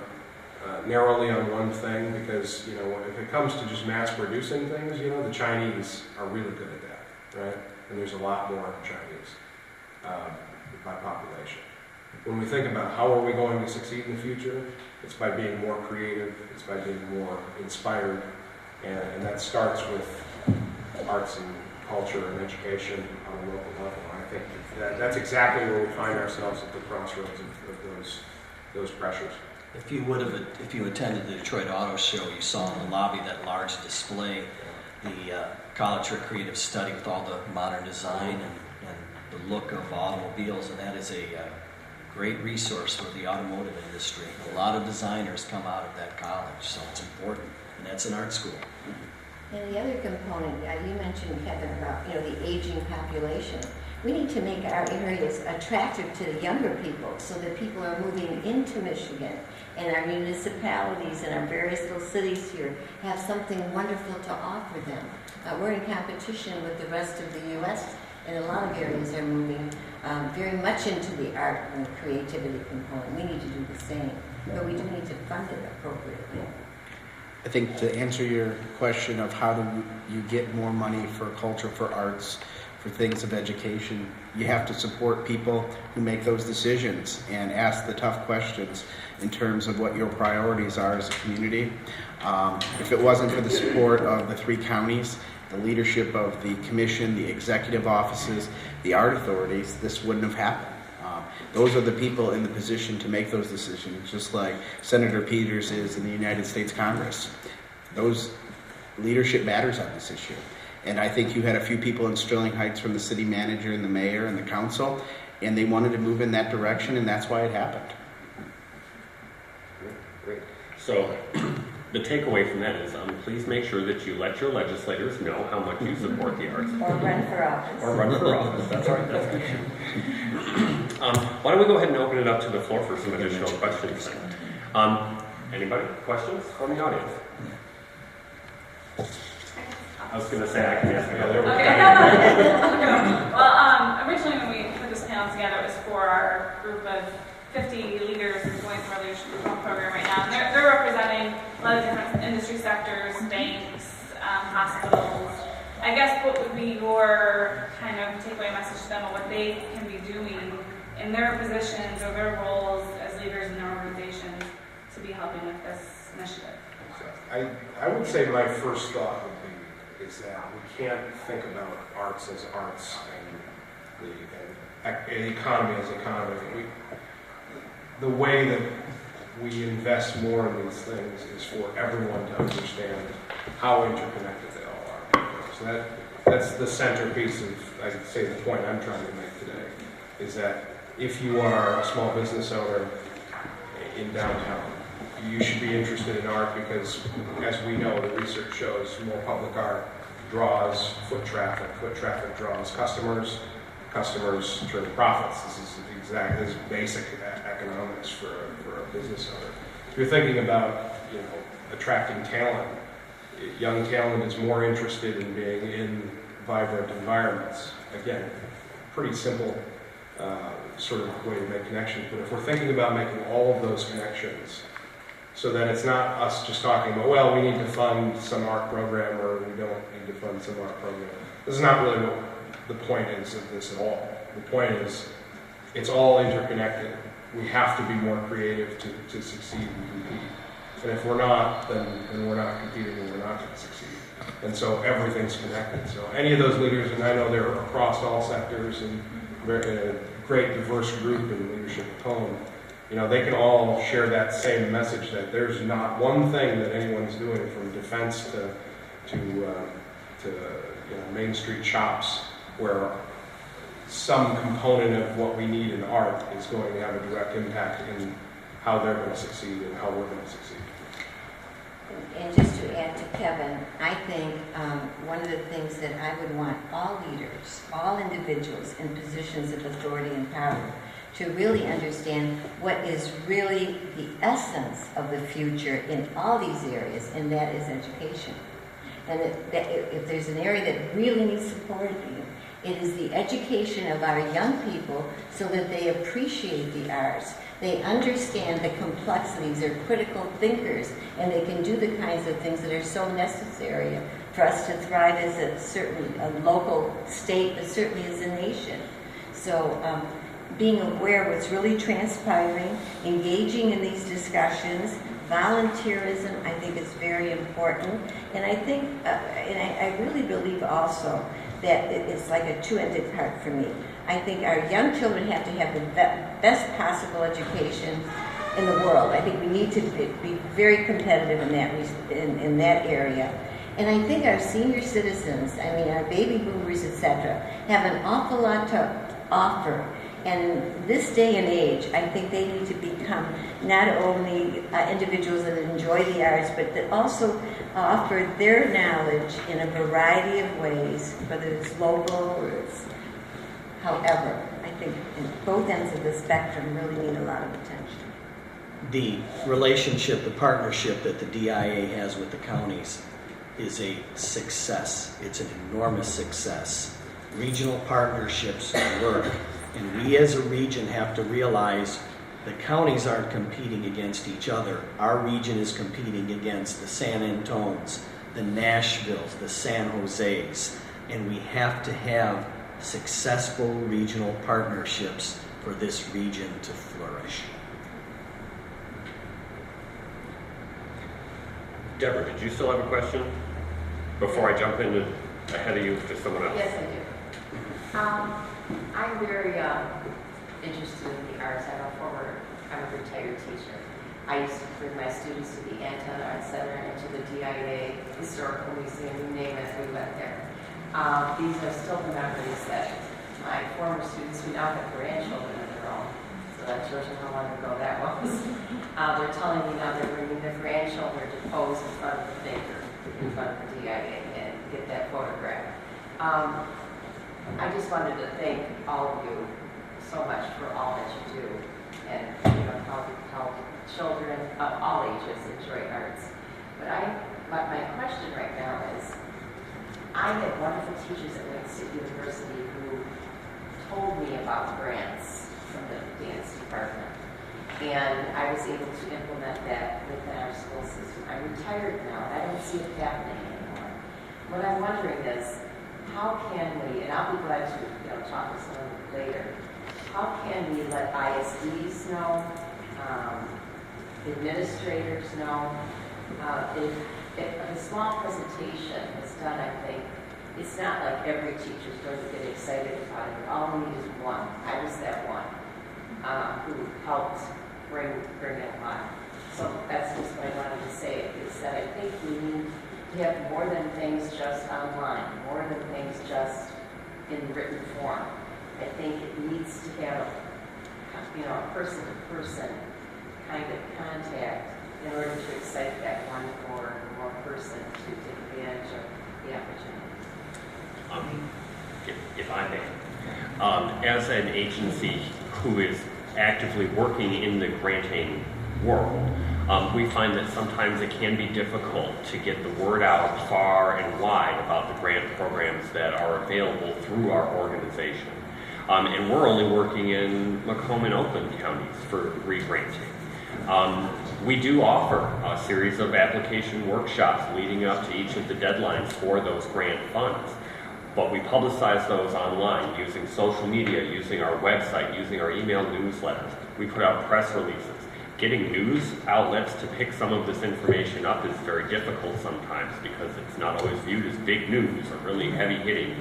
narrowly on one thing, because if it comes to just mass producing things, the Chinese are really good at that, right? And there's a lot more Chinese by population. When we think about how are we going to succeed in the future, it's by being more creative, it's by being more inspired, and that starts with arts and culture and education on a local level. I think that's exactly where we find ourselves at the crossroads of those pressures. If you attended the Detroit Auto Show, you saw in the lobby that large display, the College for Creative Study with all the modern design and the look of automobiles, and that is a great resource for the automotive industry. A lot of designers come out of that college, so it's important, and that's an art school. And the other component, you mentioned, Kevin, about the aging population. We need to make our areas attractive to the younger people so that people are moving into Michigan, and our municipalities and our various little cities here have something wonderful to offer them. We're in competition with the rest of the U.S., and a lot of areas are moving very much into the art and creativity component. We need to do the same, but we do need to fund it appropriately. I think to answer your question of how do you get more money for culture, for arts, for things of education. You have to support people who make those decisions and ask the tough questions in terms of what your priorities are as a community. If it wasn't for the support of the 3 counties, the leadership of the commission, the executive offices, the art authorities, this wouldn't have happened. Those are the people in the position to make those decisions, just like Senator Peters is in the United States Congress. Those leadership matters on this issue. And I think you had a few people in Sterling Heights from the city manager and the mayor and the council, and they wanted to move in that direction, and that's why it happened. Great. So the takeaway from that is please make sure that you let your legislators know how much you support the arts. Or run for office. Or run for office. That's right. That's good. Why don't we go ahead and open it up to the floor for some additional questions? Anybody? Questions from the audience? I was going to say I can ask another one. Well, originally when we put this panel together, it was for our group of 50 leaders who are going through our leadership program right now. And they're representing a lot of different industry sectors, banks, hospitals. I guess what would be your kind of takeaway message to them of what they can be doing in their positions or their roles as leaders in their organizations to be helping with this initiative? I would say my first thought would be is that we can't think about arts as arts and the economy as economy. The way that we invest more in these things is for everyone to understand how interconnected they all are. So that's the centerpiece of, I'd say, the point I'm trying to make today, is that if you are a small business owner in downtown, you should be interested in art because, as we know, the research shows more public art draws foot traffic draws customers turn profits. This is basic economics for a business owner. If you're thinking about attracting talent, young talent is more interested in being in vibrant environments. Again, pretty simple sort of way to make connections, but if we're thinking about making all of those connections so that it's not us just talking about, well, we need to fund some art program or we don't need to fund some art program. This is not really what the point is of this at all. The point is it's all interconnected. We have to be more creative to succeed and compete. And if we're not, then we're not competing and we're not going to succeed. And so everything's connected. So any of those leaders, and I know they're across all sectors and a great diverse group in leadership at home, they can all share that same message that there's not one thing that anyone's doing from defense to Main Street shops where some component of what we need in art is going to have a direct impact in how they're going to succeed and how we're going to succeed. And just to add to Kevin, I think one of the things that I would want all leaders, all individuals in positions of authority and power to really understand what is really the essence of the future in all these areas, and that is education. And if there's an area that really needs support, it is the education of our young people so that they appreciate the arts. They understand the complexities, they're critical thinkers, and they can do the kinds of things that are so necessary for us to thrive as a local state, but certainly as a nation. So being aware of what's really transpiring, engaging in these discussions, volunteerism, I think is very important. And I think, and I really believe also that it's like a two-ended part for me. I think our young children have to have the best possible education in the world. I think we need to be very competitive in that area. And I think our senior citizens, our baby boomers, etc., have an awful lot to offer. And in this day and age, I think they need to become not only individuals that enjoy the arts, but that also offer their knowledge in a variety of ways, whether it's local or it's however. I think both ends of the spectrum really need a lot of attention. The relationship, the partnership that the DIA has with the counties is a success. It's an enormous success. Regional partnerships work. And we as a region have to realize the counties aren't competing against each other. Our region is competing against the San Antons, the Nashvilles, the San Jose's. And we have to have successful regional partnerships for this region to flourish. Deborah, did you still have a question? Before I jump into ahead of you to someone else. Yes, I do. I'm very interested in the arts. I'm a retired teacher. I used to bring my students to the Anton Art Center and to the DIA Historical Museum, you name it, we went there. These are still the memories that my former students, who now have grandchildren of their own, so that shows you how long ago that was. They're telling me now they're bringing their grandchildren to pose in front of the figure, in front of the DIA, and get that photograph. I just wanted to thank all of you so much for all that you do, and how children of all ages enjoy arts. But my question right now is, I had wonderful teachers at Wayne State University who told me about grants from the dance department, and I was able to implement that within our school system. I'm retired now, and I don't see it happening anymore. What I'm wondering is, how can we, and I'll be glad to talk with someone later, how can we let ISDs know, administrators know, if a small presentation is done, I think, it's not like every teacher's going to get excited about it. All we need is one. I was that one who helped bring it on. So that's just what I wanted to say, is that I think we need to have more than things just online, more than things just in written form. I think it needs to have a person-to-person kind of contact in order to excite that one or more person to take advantage of the opportunity. If I may, as an agency who is actively working in the granting world, we find that sometimes it can be difficult to get the word out far and wide about the grant programs that are available through our organization. And we're only working in Macomb and Oakland counties for re-granting. We do offer a series of application workshops leading up to each of the deadlines for those grant funds. But we publicize those online using social media, using our website, using our email newsletters. We put out press releases. Getting news outlets to pick some of this information up is very difficult sometimes because it's not always viewed as big news or really heavy hitting,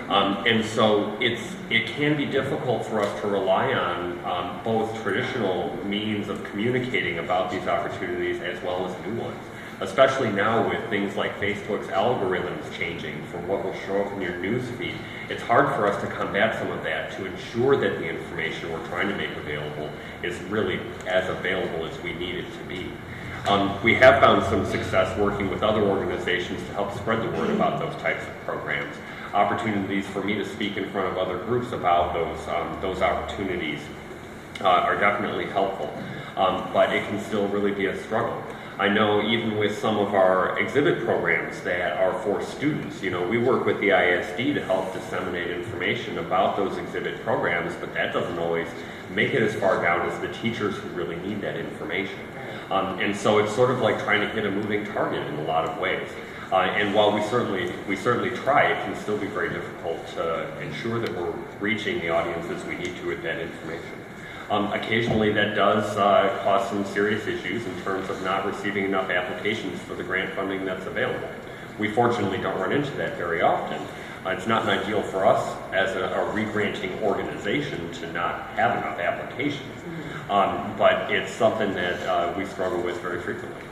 and so it can be difficult for us to rely on both traditional means of communicating about these opportunities as well as new ones. Especially now with things like Facebook's algorithms changing from what will show up in your news feed, it's hard for us to combat some of that to ensure that the information we're trying to make available is really as available as we need it to be. We have found some success working with other organizations to help spread the word about those types of programs. Opportunities for me to speak in front of other groups about those opportunities are definitely helpful, but it can still really be a struggle. I know even with some of our exhibit programs that are for students, we work with the ISD to help disseminate information about those exhibit programs, but that doesn't always make it as far down as the teachers who really need that information. And so it's sort of like trying to hit a moving target in a lot of ways. And while we certainly try, it can still be very difficult to ensure that we're reaching the audiences we need to with that information. Occasionally that does cause some serious issues in terms of not receiving enough applications for the grant funding that's available. We fortunately don't run into that very often. It's not an ideal for us as a re-granting organization to not have enough applications, but it's something that we struggle with very frequently.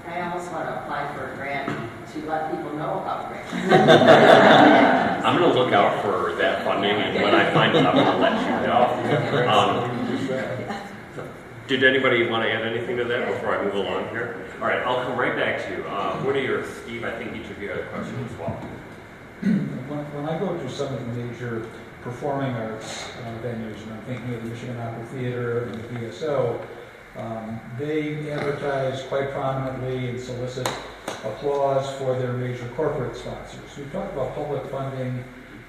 I almost want to apply for a grant to let people know about grants. I'm going to look out for that funding, and when I find it, I'm going to let you know. Did anybody want to add anything to that before I move along here? All right, I'll come right back to you. Woody or Steve, I think each of you had a question as well. When I go to some of the major performing arts venues, and I'm thinking of the Michigan Opera Theater and the BSO, they advertise quite prominently and solicit applause for their major corporate sponsors. We talked about public funding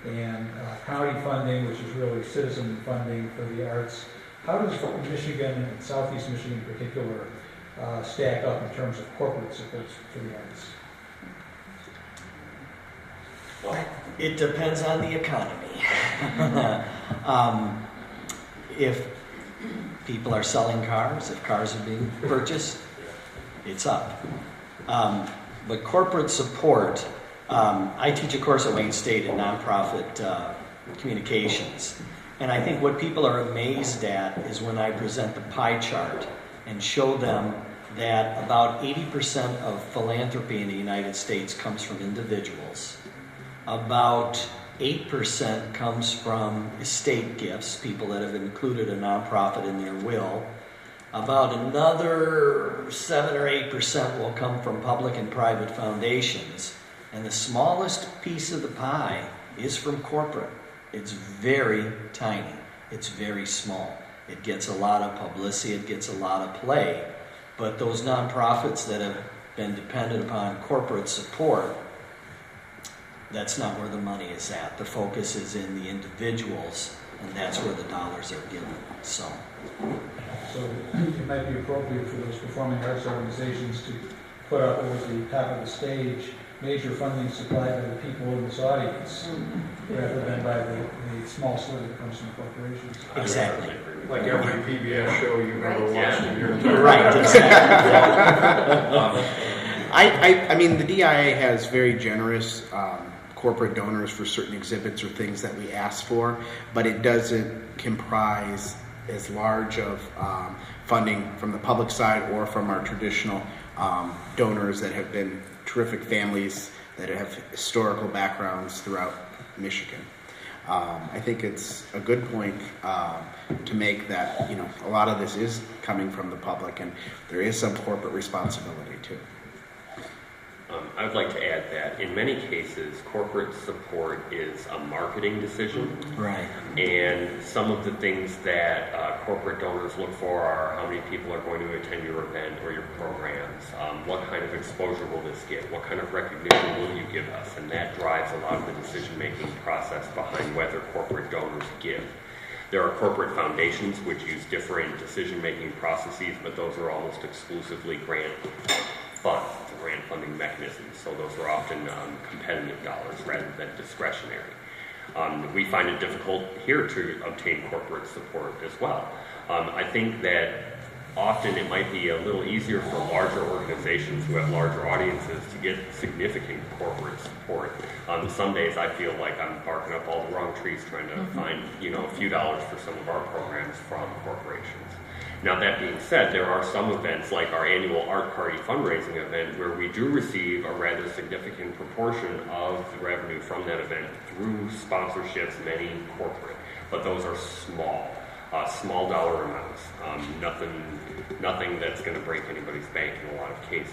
and county funding, which is really citizen funding for the arts. How does Michigan and Southeast Michigan in particular stack up in terms of corporate support for the arts? It depends on the economy. If people are selling cars, if cars are being purchased, it's up. But corporate support, I teach a course at Wayne State in nonprofit communications. And I think what people are amazed at is when I present the pie chart and show them that about 80% of philanthropy in the United States comes from individuals. About 8% comes from estate gifts, people that have included a nonprofit in their will. About another 7 or 8% will come from public and private foundations. And the smallest piece of the pie is from corporate. It's very tiny. It's very small. It gets a lot of publicity. It gets a lot of play. But those nonprofits that have been dependent upon corporate support, that's not where the money is at. The focus is in the individuals, and that's where the dollars are given. So it might be appropriate for those performing arts organizations to put up over the top of the stage major funding supplied by the people in this audience, rather than by the small sliver that comes from corporations. Exactly. Like every PBS show you've ever watched in your entire life. Right, exactly. I mean, the DIA has very generous corporate donors for certain exhibits or things that we ask for, but it doesn't comprise as large of funding from the public side or from our traditional donors that have been terrific families that have historical backgrounds throughout Michigan. I think it's a good point to make that, you know, a lot of this is coming from the public, and there is some corporate responsibility too. I would like to add that in many cases, corporate support is a marketing decision. Right. And some of the things that corporate donors look for are how many people are going to attend your event or your programs, what kind of exposure will this get, what kind of recognition will you give us, and that drives a lot of the decision-making process behind whether corporate donors give. There are corporate foundations which use different decision-making processes, but those are almost exclusively grant funding mechanisms, so those are often competitive dollars rather than discretionary. We find it difficult here to obtain corporate support as well. I think that often it might be a little easier for larger organizations who have larger audiences to get significant corporate support. Some days I feel like I'm barking up all the wrong trees trying to find, you know, a few dollars for some of our programs from corporations. Now, that being said, there are some events like our annual Art Party fundraising event where we do receive a rather significant proportion of the revenue from that event through sponsorships, many corporate, but those are small dollar amounts, nothing that's going to break anybody's bank in a lot of cases.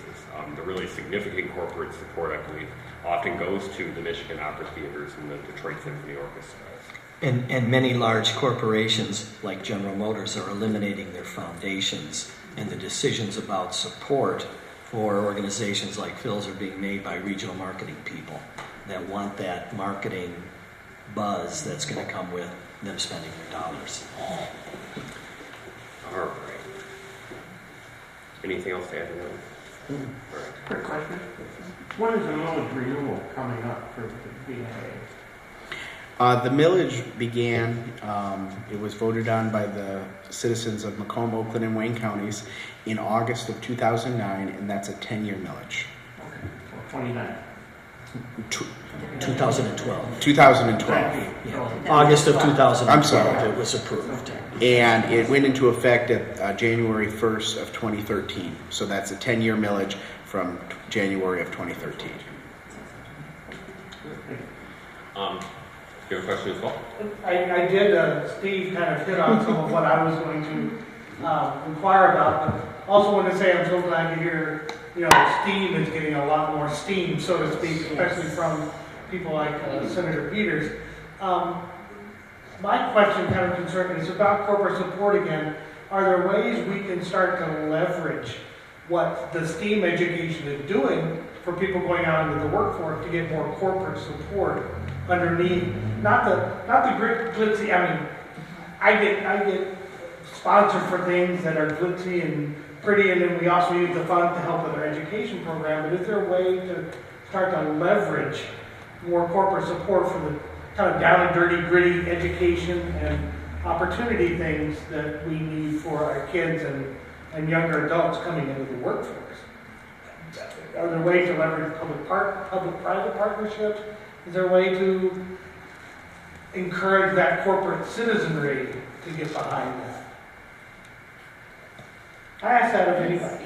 The really significant corporate support, I believe, often goes to the Michigan Opera Theaters and the Detroit Symphony Orchestra. And many large corporations like General Motors are eliminating their foundations, and the decisions about support for organizations like Phil's are being made by regional marketing people that want that marketing buzz that's going to come with them spending their dollars. All right. Anything else to add to that? All right. Quick question. When is the millage renewal coming up for the BIA? The millage began, it was voted on by the citizens of Macomb, Oakland, and Wayne counties in August of 2009, and that's a 10-year millage. Okay, well, 29. 2012. 2012. Yeah. August of 2012, I'm sorry. it was approved. And it went into effect at January 1st of 2013. So that's a 10-year millage from January of 2013. You have a question as well? I did, Steve kind of hit on some of what I was going to inquire about, but also want to say I'm so glad to hear, you know, STEAM is getting a lot more steam, so to speak, especially from people like Senator Peters. My question, kind of concern, is about corporate support again. Are there ways we can start to leverage what the STEAM education is doing for people going out into the workforce to get more corporate support underneath, not the glitzy, I mean, I get sponsored for things that are glitzy and pretty, and then we also use the fund to help with our education program, but is there a way to start to leverage more corporate support for the kind of down and dirty, gritty education and opportunity things that we need for our kids and younger adults coming into the workforce. Are there ways to leverage public-private partnerships? Is there a way to encourage that corporate citizenry to get behind that? I ask that of anybody.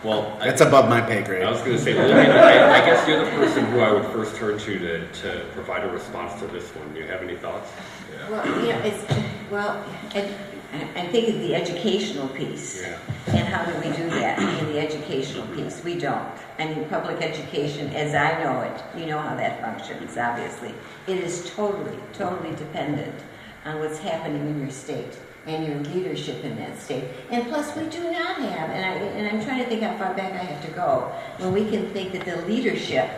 Well, That's above my pay grade. I was going to say, Lellian, I guess you're the person who I would first turn to provide a response to this one. Do you have any thoughts? Well, I think of the educational piece. Yeah. And how do we do that in the educational piece? We don't. I mean, public education, as I know it, you know how that functions, obviously. It is totally, totally dependent on what's happening in your state and your leadership in that state. And plus, we do not have, and I'm trying to think how far back I have to go, when we can think that the leadership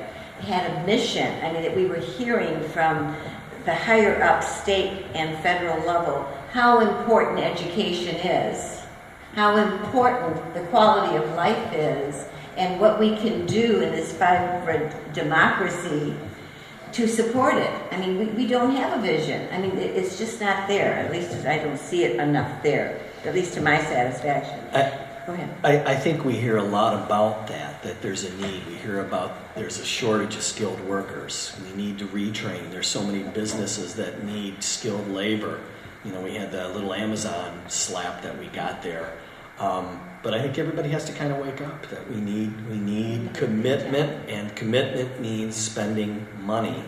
had a mission, I mean, that we were hearing from the higher up state and federal level how important education is, how important the quality of life is, and what we can do in this vibrant democracy to support it. I mean, we don't have a vision. I mean, it's just not there. At least I don't see it enough there, at least to my satisfaction. Go ahead. I think we hear a lot about that there's a need. We hear about there's a shortage of skilled workers. We need to retrain. There's so many businesses that need skilled labor. You know, we had the little Amazon slap that we got there. But I think everybody has to kind of wake up that we need commitment, and commitment means spending money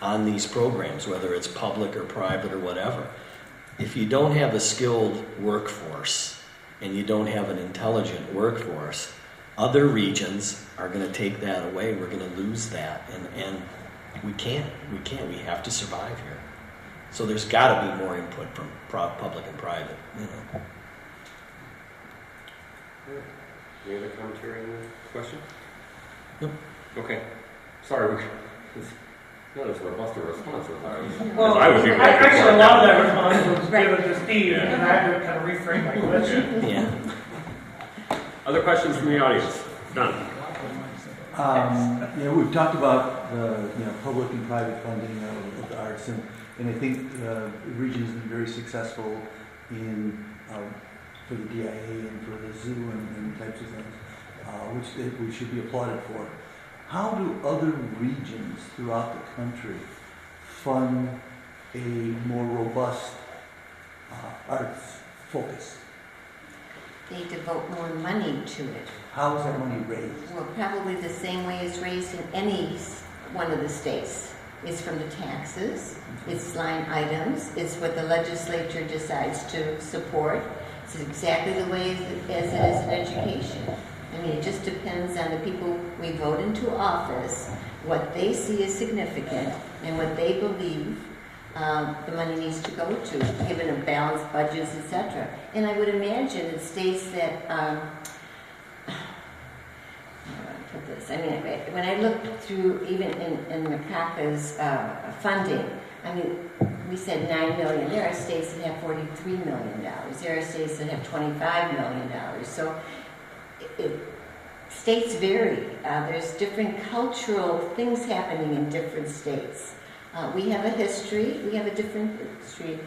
on these programs, whether it's public or private or whatever. If you don't have a skilled workforce and you don't have an intelligent workforce, other regions are going to take that away. We're going to lose that, and we can't. We have to survive here. So there's got to be more input from public and private. You know. Any other commentary on the question? Nope. Okay. Sorry. Not as robust a response as I was. Well, I would be actually, a lot of that response was given to Steve, Yeah. and I had to kind of reframe my question. Yeah. Other questions from the audience? Done. We've talked about public and private funding of the arts, and I think the region has been very successful in for the DIA and for the zoo and types of things, which we should be applauded for. How do other regions throughout the country fund a more robust arts focus? They devote more money to it. How is that money raised? Well, probably the same way it's raised in any one of the states. It's from the taxes, it's line items, it's what the legislature decides to support. It's exactly the way as it is in education. I mean, it just depends on the people we vote into office, what they see as significant, and what they believe the money needs to go to, given a balanced budget, etc. And I would imagine in states that, how do I put this? I mean, when I look through, even in McCapa's funding, I mean, we said $9 million. There are states that have $43 million. There are states that have $25 million. So states vary. There's different cultural things happening in different states. We have a history. We have a different history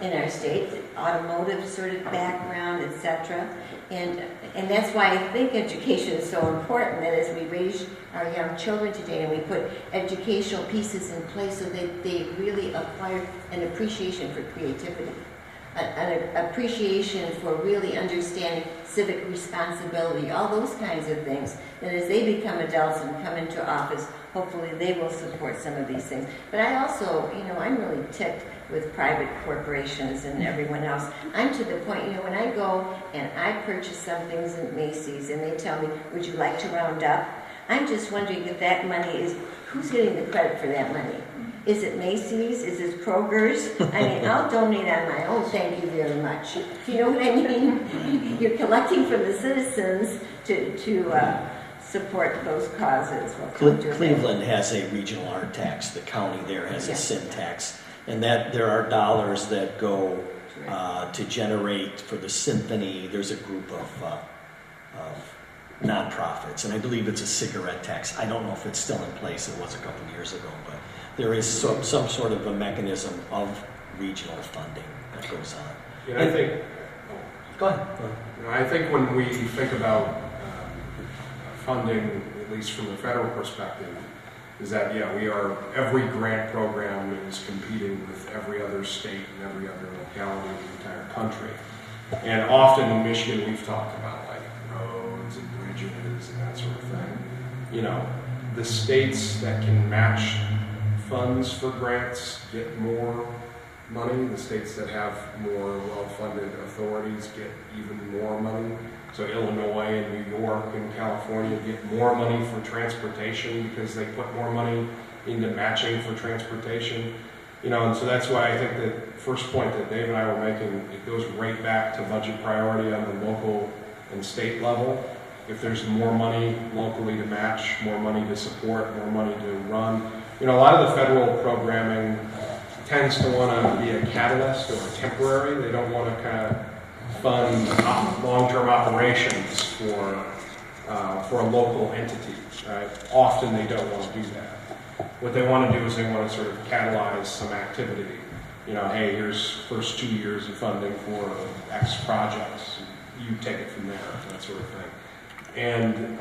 in our state, automotive sort of background, etc. And that's why I think education is so important, that as we raise our young children today and we put educational pieces in place so that they really acquire an appreciation for creativity, an appreciation for really understanding civic responsibility, all those kinds of things, that as they become adults and come into office, hopefully they will support some of these things. But I also, I'm really ticked with private corporations and everyone else. I'm to the point, when I go and I purchase some things at Macy's and they tell me, would you like to round up? I'm just wondering if that money is, who's getting the credit for that money? Is it Macy's? Is it Kroger's? I mean, I'll donate on my own, thank you very much. Do you know what I mean? You're collecting from the citizens to support those causes. Cleveland has a regional art tax. The county there has a sin tax. And that there are dollars that go to generate for the symphony. There's a group of nonprofits, and I believe it's a cigarette tax. I don't know if it's still in place. It was a couple of years ago, but there is some sort of a mechanism of regional funding that goes on. Yeah, I think. Go ahead. I think when we think about funding, at least from the federal perspective, is that, every grant program is competing with every other state and every other locality in the entire country. And often in Michigan, we've talked about like roads and bridges and that sort of thing. The states that can match funds for grants get more money. The states that have more well-funded authorities get even more money. So Illinois and New York and California get more money for transportation because they put more money into matching for transportation. And so that's why I think the first point that Dave and I were making, it goes right back to budget priority on the local and state level. If there's more money locally to match, more money to support, more money to run. A lot of the federal programming tends to want to be a catalyst or a temporary. They don't want to kind of fund long-term operations for a local entity. Right? Often they don't want to do that. What they want to do is they want to sort of catalyze some activity. Hey, here's first 2 years of funding for X projects. You take it from there, that sort of thing. And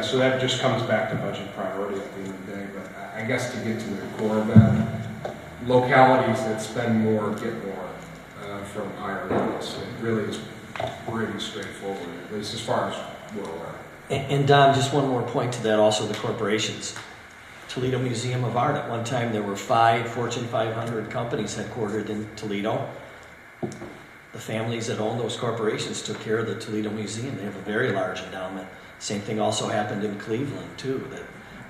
so that just comes back to budget priority at the end of the day. But I guess to get to the core of that, localities that spend more get more from higher levels. It really is pretty straightforward, at least as far as we're aware. And Don, just one more point to that, also the corporations. Toledo Museum of Art, at one time there were 5 Fortune 500 companies headquartered in Toledo. The families that own those corporations took care of the Toledo Museum. They have a very large endowment. Same thing also happened in Cleveland too, that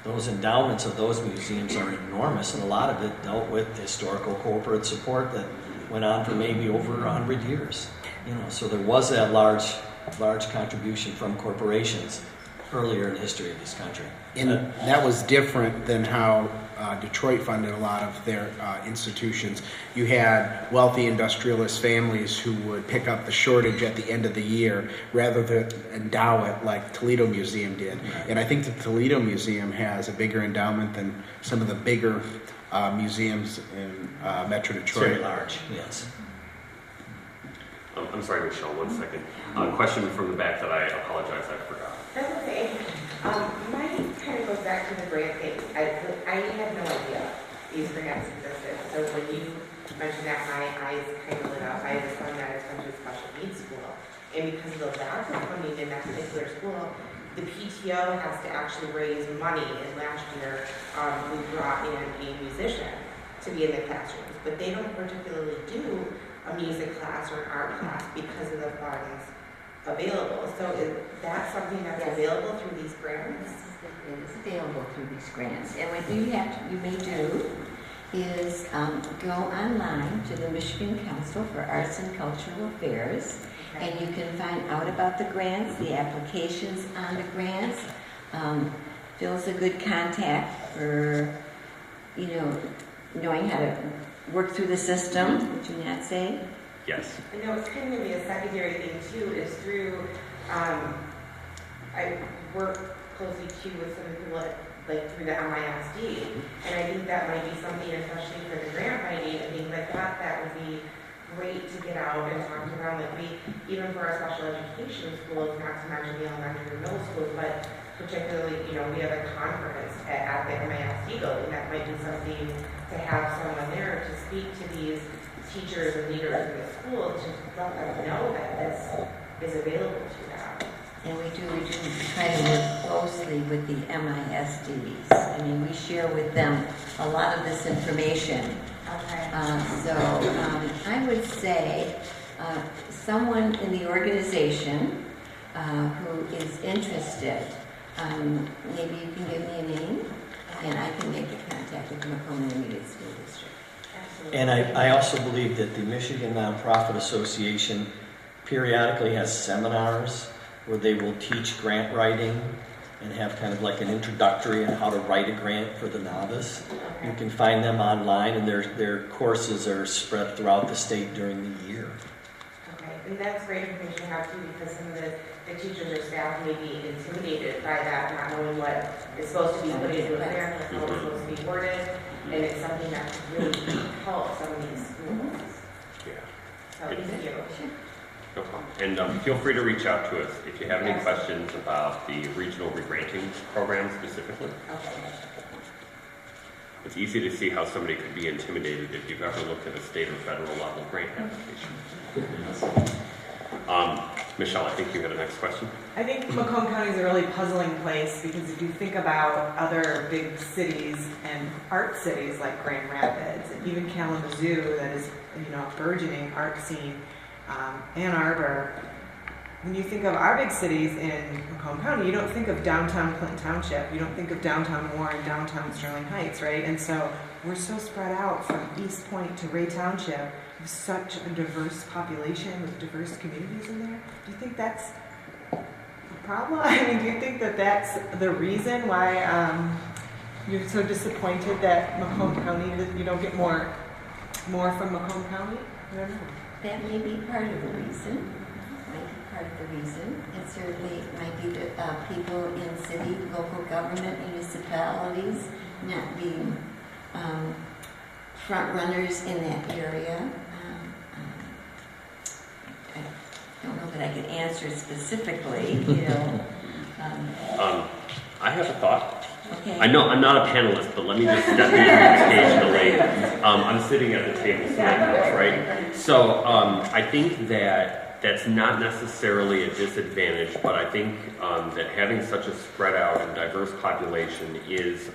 those endowments of those museums are enormous, and a lot of it dealt with historical corporate support that went on for maybe over 100 years. So there was that large contribution from corporations earlier in the history of this country. And that was different than how Detroit funded a lot of their institutions. You had wealthy industrialist families who would pick up the shortage at the end of the year rather than endow it like Toledo Museum did. Right. And I think the Toledo Museum has a bigger endowment than some of the bigger museums in Metro Detroit. It's very large, yes. I'm sorry, Michelle, 1 second. Question from the back that I apologize, I forgot. That's okay. Mine kind of goes back to the grant thing. I had no idea these grants existed. So when you mentioned that, my eyes kind of lit up. I was going at a special needs school. And because of the lack of funding in that particular school, the PTO has to actually raise money. And last year, we brought in a musician to be in the classrooms. But they don't particularly do a music class or an art class because of the funds available. So is that something that's available through these grants? It is available through these grants. And what you may do is go online to the Michigan Council for Arts and Cultural Affairs, and you can find out about the grants, the applications on the grants. Phil's a good contact for, knowing how to work through the system, would you not say? Yes. I know it's kind of maybe a secondary thing too, is through, I work closely too with some people like through the MISD, and I think that might be something, especially for the grant writing and things like that, that would be great to get out and talk around. Like even for our special education schools, not to mention the elementary and middle schools, but particularly, we have a conference at the MISD building. That might be something to have someone there to speak to these teachers and leaders in the school to let them know that this is available to them. And we do try to work closely with the MISDs. I mean, we share with them a lot of this information. Okay. I would say someone in the organization who is interested, maybe you can give me a name, and I can make the contact with the Macomb Intermediate School District. Absolutely. And I also believe that the Michigan Nonprofit Association periodically has seminars where they will teach grant writing and have kind of like an introductory on how to write a grant for the novice. Okay. You can find them online, and their courses are spread throughout the state during the year. Okay, and that's great information to have too, because some of the the teachers or staff may be intimidated by that, not knowing what is supposed to be put into a plan, how it's supposed to be worded, and it's something that could really help some of these schools. Yeah. So thank you. No problem. And feel free to reach out to us if you have any questions about the regional regranting program specifically. Okay. It's easy to see how somebody could be intimidated if you've ever looked at a state or federal level grant application. Michelle, I think you had a next question. I think Macomb County is a really puzzling place because if you think about other big cities and art cities like Grand Rapids and even Kalamazoo, that is, you know, a burgeoning art scene, Ann Arbor. When you think of our big cities in Macomb County, you don't think of downtown Clinton Township, you don't think of downtown Warren, downtown Sterling Heights, right? And so we're so spread out from East Point to Ray Township with such a diverse population with diverse communities in there. Do you think that's a problem? I mean, do you think that that's the reason why you're so disappointed that Macomb County, that you don't get more from Macomb County? I don't know. That may be part of the reason. Part of the reason. It certainly might be that people in city, local government, municipalities not being front runners in that area. I don't know that I could answer specifically, you know. I have a thought. Okay. I know I'm not a panelist, but let me just step in occasionally. I'm sitting at the table, so that helps, right? So I think that's not necessarily a disadvantage, but I think that having such a spread out and diverse population is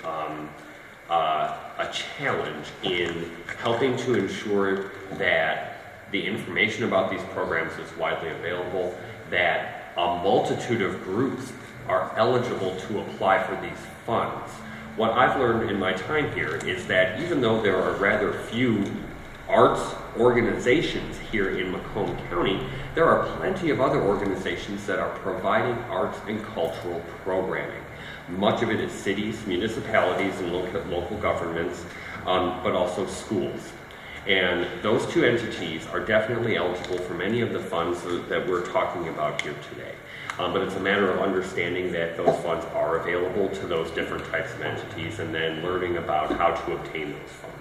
a challenge in helping to ensure that the information about these programs is widely available, that a multitude of groups are eligible to apply for these funds. What I've learned in my time here is that even though there are rather few arts organizations here in Macomb County, there are plenty of other organizations that are providing arts and cultural programming. Much of it is cities, municipalities, and local governments, but also schools. And those two entities are definitely eligible for many of the funds that we're talking about here today. But it's a matter of understanding that those funds are available to those different types of entities and then learning about how to obtain those funds.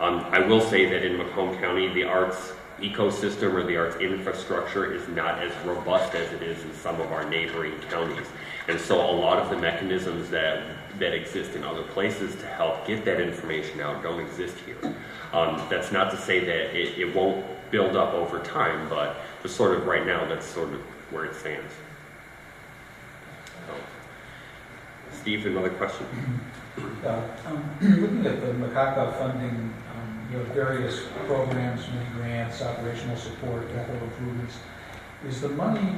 I will say that in Macomb County, the arts ecosystem or the arts infrastructure is not as robust as it is in some of our neighboring counties. And so a lot of the mechanisms that exist in other places to help get that information out don't exist here. That's not to say that it won't build up over time, but just sort of right now, that's sort of where it stands. So, Steve, another question? Looking at the Macaca funding, various programs, many grants, operational support, capital improvements, is the money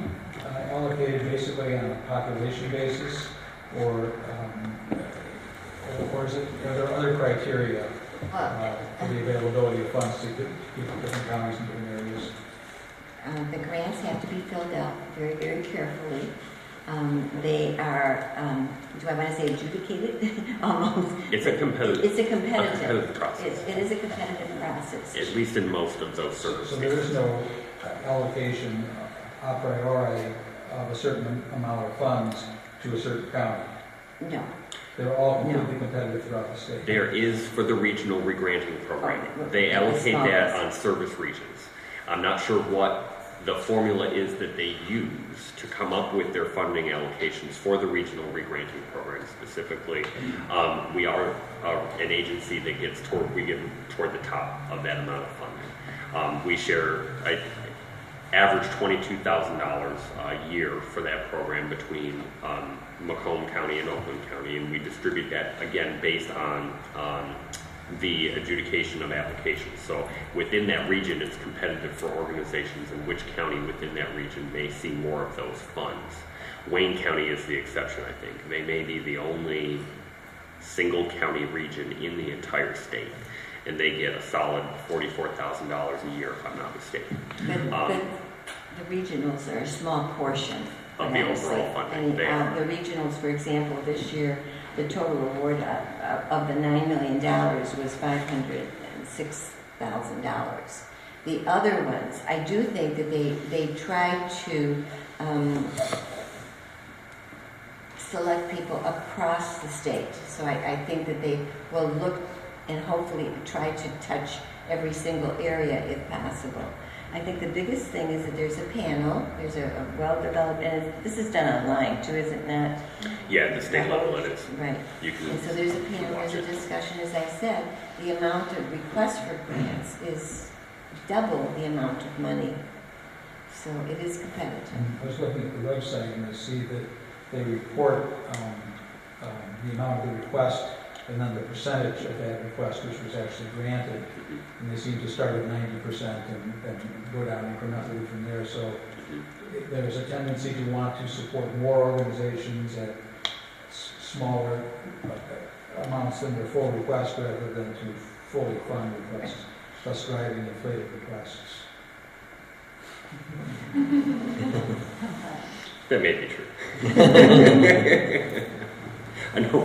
allocated basically on a population basis, or are there other criteria for the availability of funds to different counties and different areas? The grants have to be filled out very, very carefully. They are, do I want to say adjudicated? Almost. It's a competitive process. It is a competitive process. At least in most of those services. So there is no allocation a priori of a certain amount of funds to a certain county? No. They're all completely competitive throughout the state? There is for the regional regranting program. They allocate that on service regions. I'm not sure what the formula is that they use to come up with their funding allocations for the regional regranting program specifically. We are an agency that we get toward the top of that amount of funding. We share average $22,000 a year for that program between Macomb County and Oakland County, and we distribute that again based on the adjudication of applications. So within that region, it's competitive for organizations in which county within that region may see more of those funds. Wayne County is the exception, I think. They may be the only single county region in the entire state, and they get a solid $44,000 a year, if I'm not mistaken. But the regionals are a small portion of the overall funding. The regionals, for example, this year, the total award of the $9 million was $506,000. The other ones, I do think that they try to select people across the state. So I think that they will look and hopefully try to touch every single area if possible. I think the biggest thing is that there's a panel, there's a well-developed, and this is done online too, is it not? Yeah, the state level it is. Right. You can. And so there's a panel, there's a discussion, as I said, the amount of requests for grants is double the amount of money. So it is competitive. I was looking at the website and I see that they report the amount of the request and then the percentage of that request which was actually granted. And they seem to start at 90% and go down incrementally from there. So there's a tendency to want to support more organizations at smaller amounts than their full request rather than to fully fund requests, thus driving inflated requests. That may be true. I know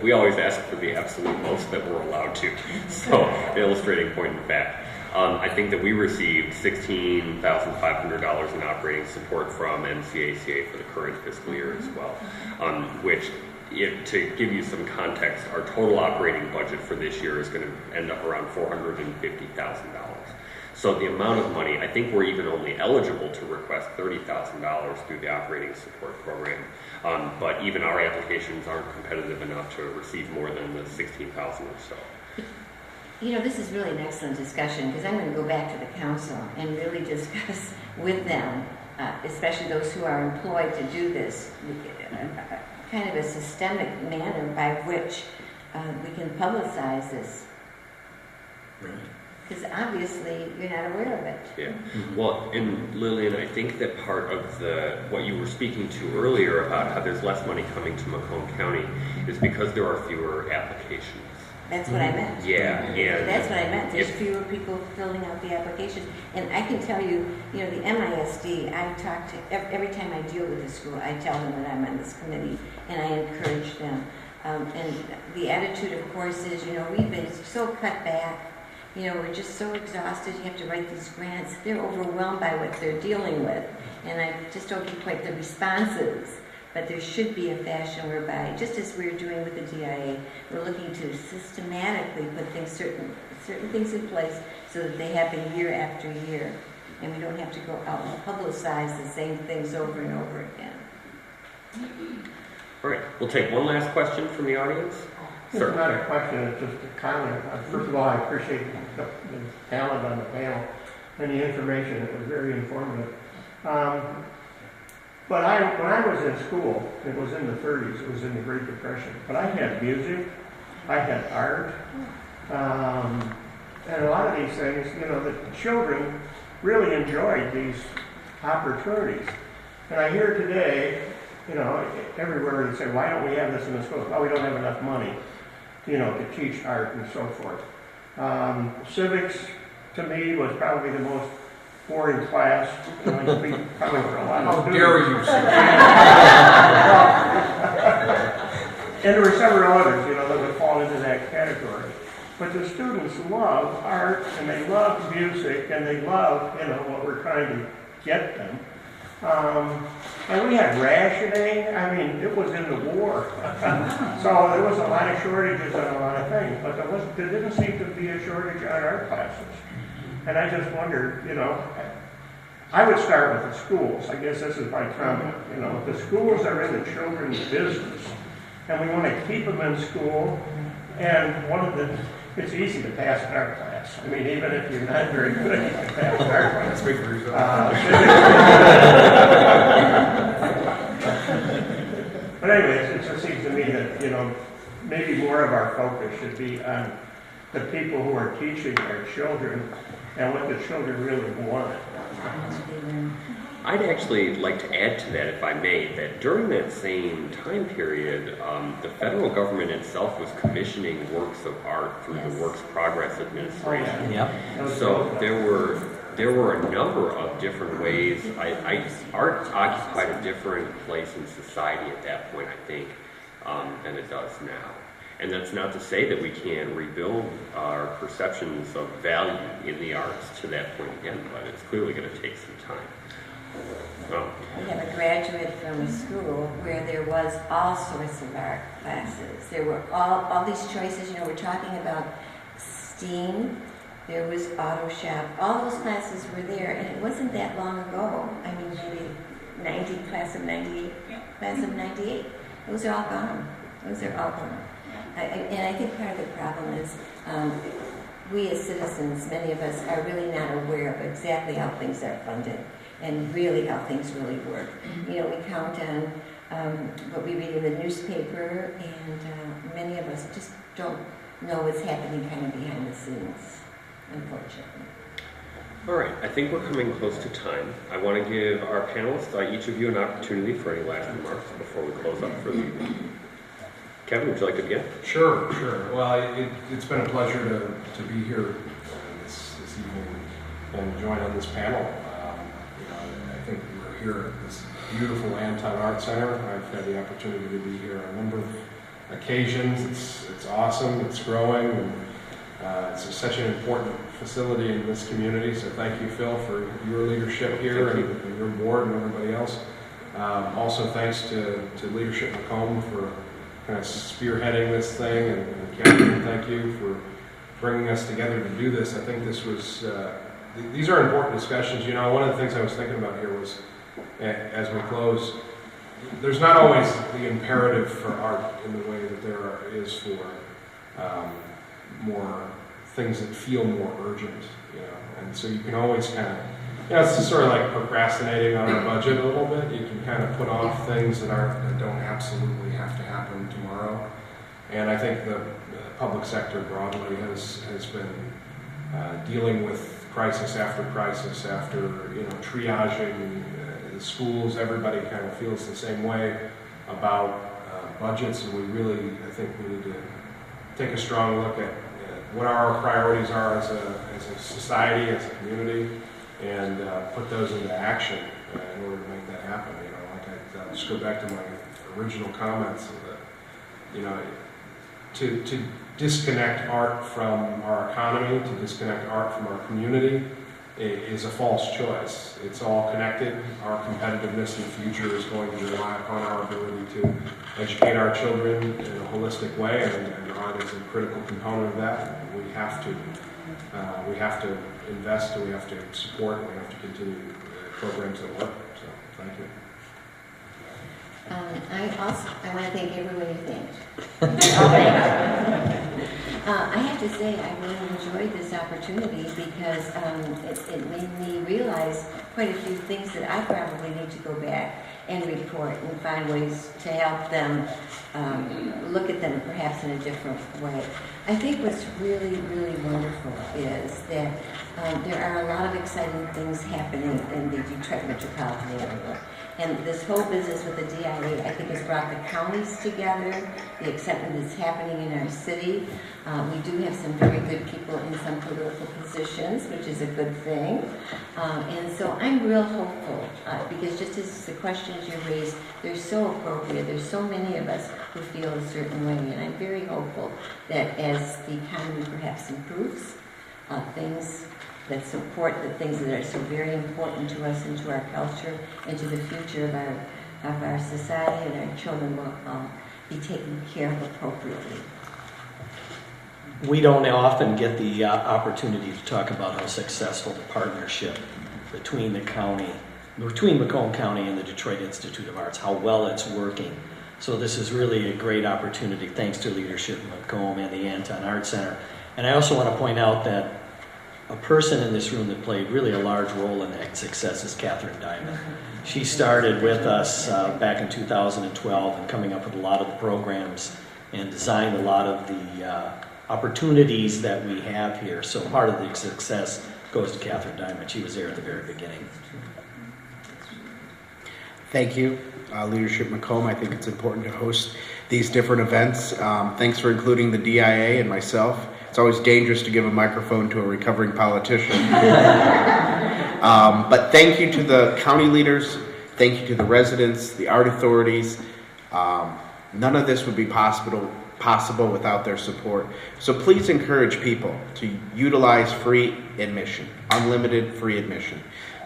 we always ask for the absolute most that we're allowed to. So, illustrating point in fact, I think that we received $16,500 in operating support from MCACA for the current fiscal year as well, which, to give you some context, our total operating budget for this year is going to end up around $450,000. So the amount of money, I think we're even only eligible to request $30,000 through the operating support program. But even our applications aren't competitive enough to receive more than the $16,000 or so. You know, this is really an excellent discussion because I'm going to go back to the council and really discuss with them, especially those who are employed to do this, kind of a systemic manner by which we can publicize this. Right. Because obviously you're not aware of it. Yeah. Well, and Lillian, I think that part of what you were speaking to earlier about how there's less money coming to Macomb County is because there are fewer applications. That's what I meant. Yeah, and that's what I meant. There's fewer people filling out the applications. And I can tell you, you know, the MISD, I talk to, every time I deal with the school, I tell them that I'm on this committee and I encourage them. And the attitude, of course, is, you know, we've been so cut back. You know, we're just so exhausted. You have to write these grants. They're overwhelmed by what they're dealing with. And I just don't get quite the responses. But there should be a fashion whereby, just as we're doing with the DIA, we're looking to systematically put things, certain things in place so that they happen year after year. And we don't have to go out and publicize the same things over and over again. All right, we'll take one last question from the audience. It's not a question, it's just a comment. First of all, I appreciate the talent on the panel and the information. It was very informative. But when I was in school, it was in the 30s, it was in the Great Depression, but I had music, I had art, and a lot of these things, you know, the children really enjoyed these opportunities. And I hear today, you know, everywhere they say, why don't we have this in the schools? Oh, we don't have enough money, you know, to teach art and so forth. Civics, to me, was probably the most boring class. You know, probably for a lot of students. How dare you say And there were several others, you know, that would fall into that category. But the students love art, and they love music, and they love, you know, what we're trying to get them. And we had rationing. I mean, it was in the war. So there was a lot of shortages on a lot of things, but there didn't seem to be a shortage on art classes. And I just wondered, you know, I would start with the schools. I guess this is my comment. You know, the schools are in the children's business, and we want to keep them in school. And it's easy to pass an art class. I mean, even if you're not very good, you can pass an art class. Speak for yourself. But anyways, it just seems to me that, you know, maybe more of our focus should be on the people who are teaching our children and what the children really want. I'd actually like to add to that, if I may, that during that same time period, the federal government itself was commissioning works of art through the Works Progress Administration. Yep. So there were a number of different ways. Art occupied a different place in society at that point, I think, than it does now. And that's not to say that we can't rebuild our perceptions of value in the arts to that point again, but it's clearly going to take some time. We have a graduate from a school where there was all sorts of art classes. There were all these choices. We're talking about STEAM. There was auto shop. All those classes were there, and it wasn't that long ago. I mean, maybe class of 98, class of 98. Those are all gone. Those are all gone. And I think part of the problem is we as citizens, many of us, are really not aware of exactly how things are funded and really how things really work. We count on what we read in the newspaper, and many of us just don't know what's happening kind of behind the scenes, unfortunately. All right, I think we're coming close to time. I want to give our panelists, each of you, an opportunity for any last remarks before we close up for the evening. Kevin, would you like to begin? Sure. Well, it's been a pleasure to be here this evening and join on this panel. I think we're here at this beautiful Anton Art Center. I've had the opportunity to be here on a number of occasions. It's awesome. It's growing, and it's such an important facility in this community. So thank you, Phil, for your leadership here and your board and everybody else. Also, thanks to Leadership Macomb for kind of spearheading this thing, and Catherine, thank you for bringing us together to do this. I think this was, these are important discussions. One of the things I was thinking about here was, as we close, there's not always the imperative for art in the way that there is for more things that feel more urgent, and so you can always kind of, it's just sort of like procrastinating on our budget a little bit. You can kind of put off things that don't absolutely have to happen tomorrow. And I think the public sector broadly has been dealing with crisis after triaging the schools. Everybody kind of feels the same way about budgets, and we really, I think we need to take a strong look at what our priorities are as a society, as a community, and put those into action in order to make that happen. I'll just go back to my original comments that, to disconnect art from our economy, to disconnect art from our community is a false choice. It's all connected. Our competitiveness in the future is going to rely upon our ability to educate our children in a holistic way, and art is a critical component of that. We have to invest, and we have to support, and we have to continue programs that work. So, thank you. I want to thank everyone you thanked. I have to say I really enjoyed this opportunity because it made me realize quite a few things that I probably need to go back and report and find ways to help them look at them perhaps in a different way. I think what's really, really wonderful is that there are a lot of exciting things happening in the Detroit metropolitan area. And this whole business with the DIA, I think, has brought the counties together, the excitement that's happening in our city. We do have some very good people in some political positions, which is a good thing. And so I'm real hopeful, because just as the questions you raised, they're so appropriate. There's so many of us who feel a certain way, and I'm very hopeful that as the economy perhaps improves, things that support the things that are so very important to us and to our culture and to the future of our society and our children will be taken care of appropriately. We don't often get the opportunity to talk about how successful the partnership between Macomb County and the Detroit Institute of Arts, how well it's working. So this is really a great opportunity, thanks to Leadership Macomb and the Anton Art Center. And I also want to point out that a person in this room that played really a large role in that success is Catherine Diamond. She started with us back in 2012 and coming up with a lot of the programs and designed a lot of the opportunities that we have here. So part of the success goes to Catherine Diamond. She was there at the very beginning. Thank you, Leadership Macomb. I think it's important to host these different events. Thanks for including the DIA and myself. It's always dangerous to give a microphone to a recovering politician. But thank you to the county leaders. Thank you to the residents, the art authorities. None of this would be possible possible without their support. So please encourage people to utilize free admission, unlimited free admission.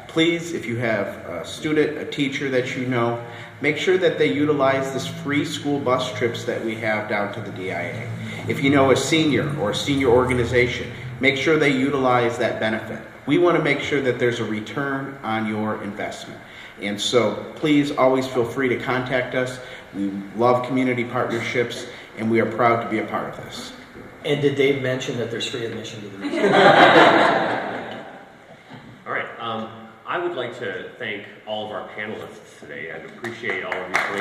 Please, if you have a student, a teacher that you know, make sure that they utilize this free school bus trips that we have down to the DIA. If you know a senior or a senior organization, make sure they utilize that benefit. We want to make sure that there's a return on your investment. And so please always feel free to contact us. We love community partnerships, and we are proud to be a part of this. And did Dave mention that there's free admission to the museum? All right. I would like to thank all of our panelists today. I appreciate all of you for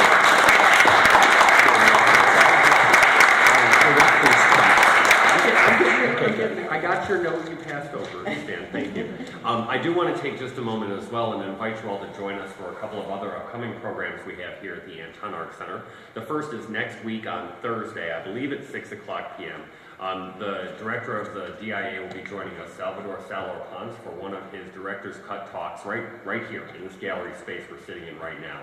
I got your note you passed over, Stan. Thank you. I do want to take just a moment as well and invite you all to join us for a couple of other upcoming programs we have here at the Anton Arts Center. The first is next week on Thursday, I believe at 6 o'clock p.m. The director of the DIA will be joining us, Salvador Salor-Pons, for one of his director's cut talks right here in this gallery space we're sitting in right now.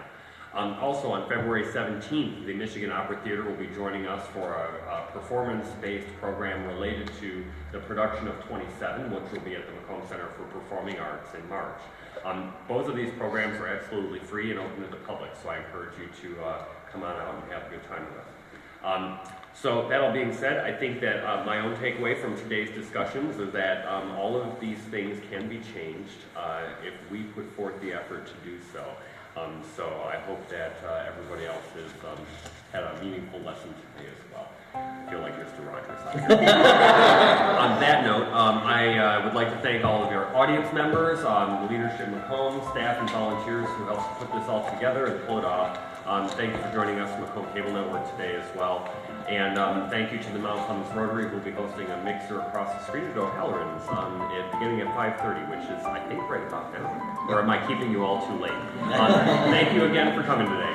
Also on February 17th, the Michigan Opera Theater will be joining us for a performance-based program related to the production of 27, which will be at the Macomb Center for Performing Arts in March. Both of these programs are absolutely free and open to the public, so I encourage you to come on out and have a good time with us. So that all being said, I think that my own takeaway from today's discussions is that all of these things can be changed if we put forth the effort to do so. So I hope that everybody else has had a meaningful lesson today as well. I feel like Mr. Rogers. On that note, I would like to thank all of your audience members, Leadership Macomb, staff and volunteers who helped put this all together and pull it off. Thank you for joining us on the Macomb Cable Network today as well. And thank you to the Mount Clemens Rotary, who will be hosting a mixer across the street at O'Halloran's beginning at 5:30, which is, I think, right about now. Or am I keeping you all too late? Thank you again for coming today.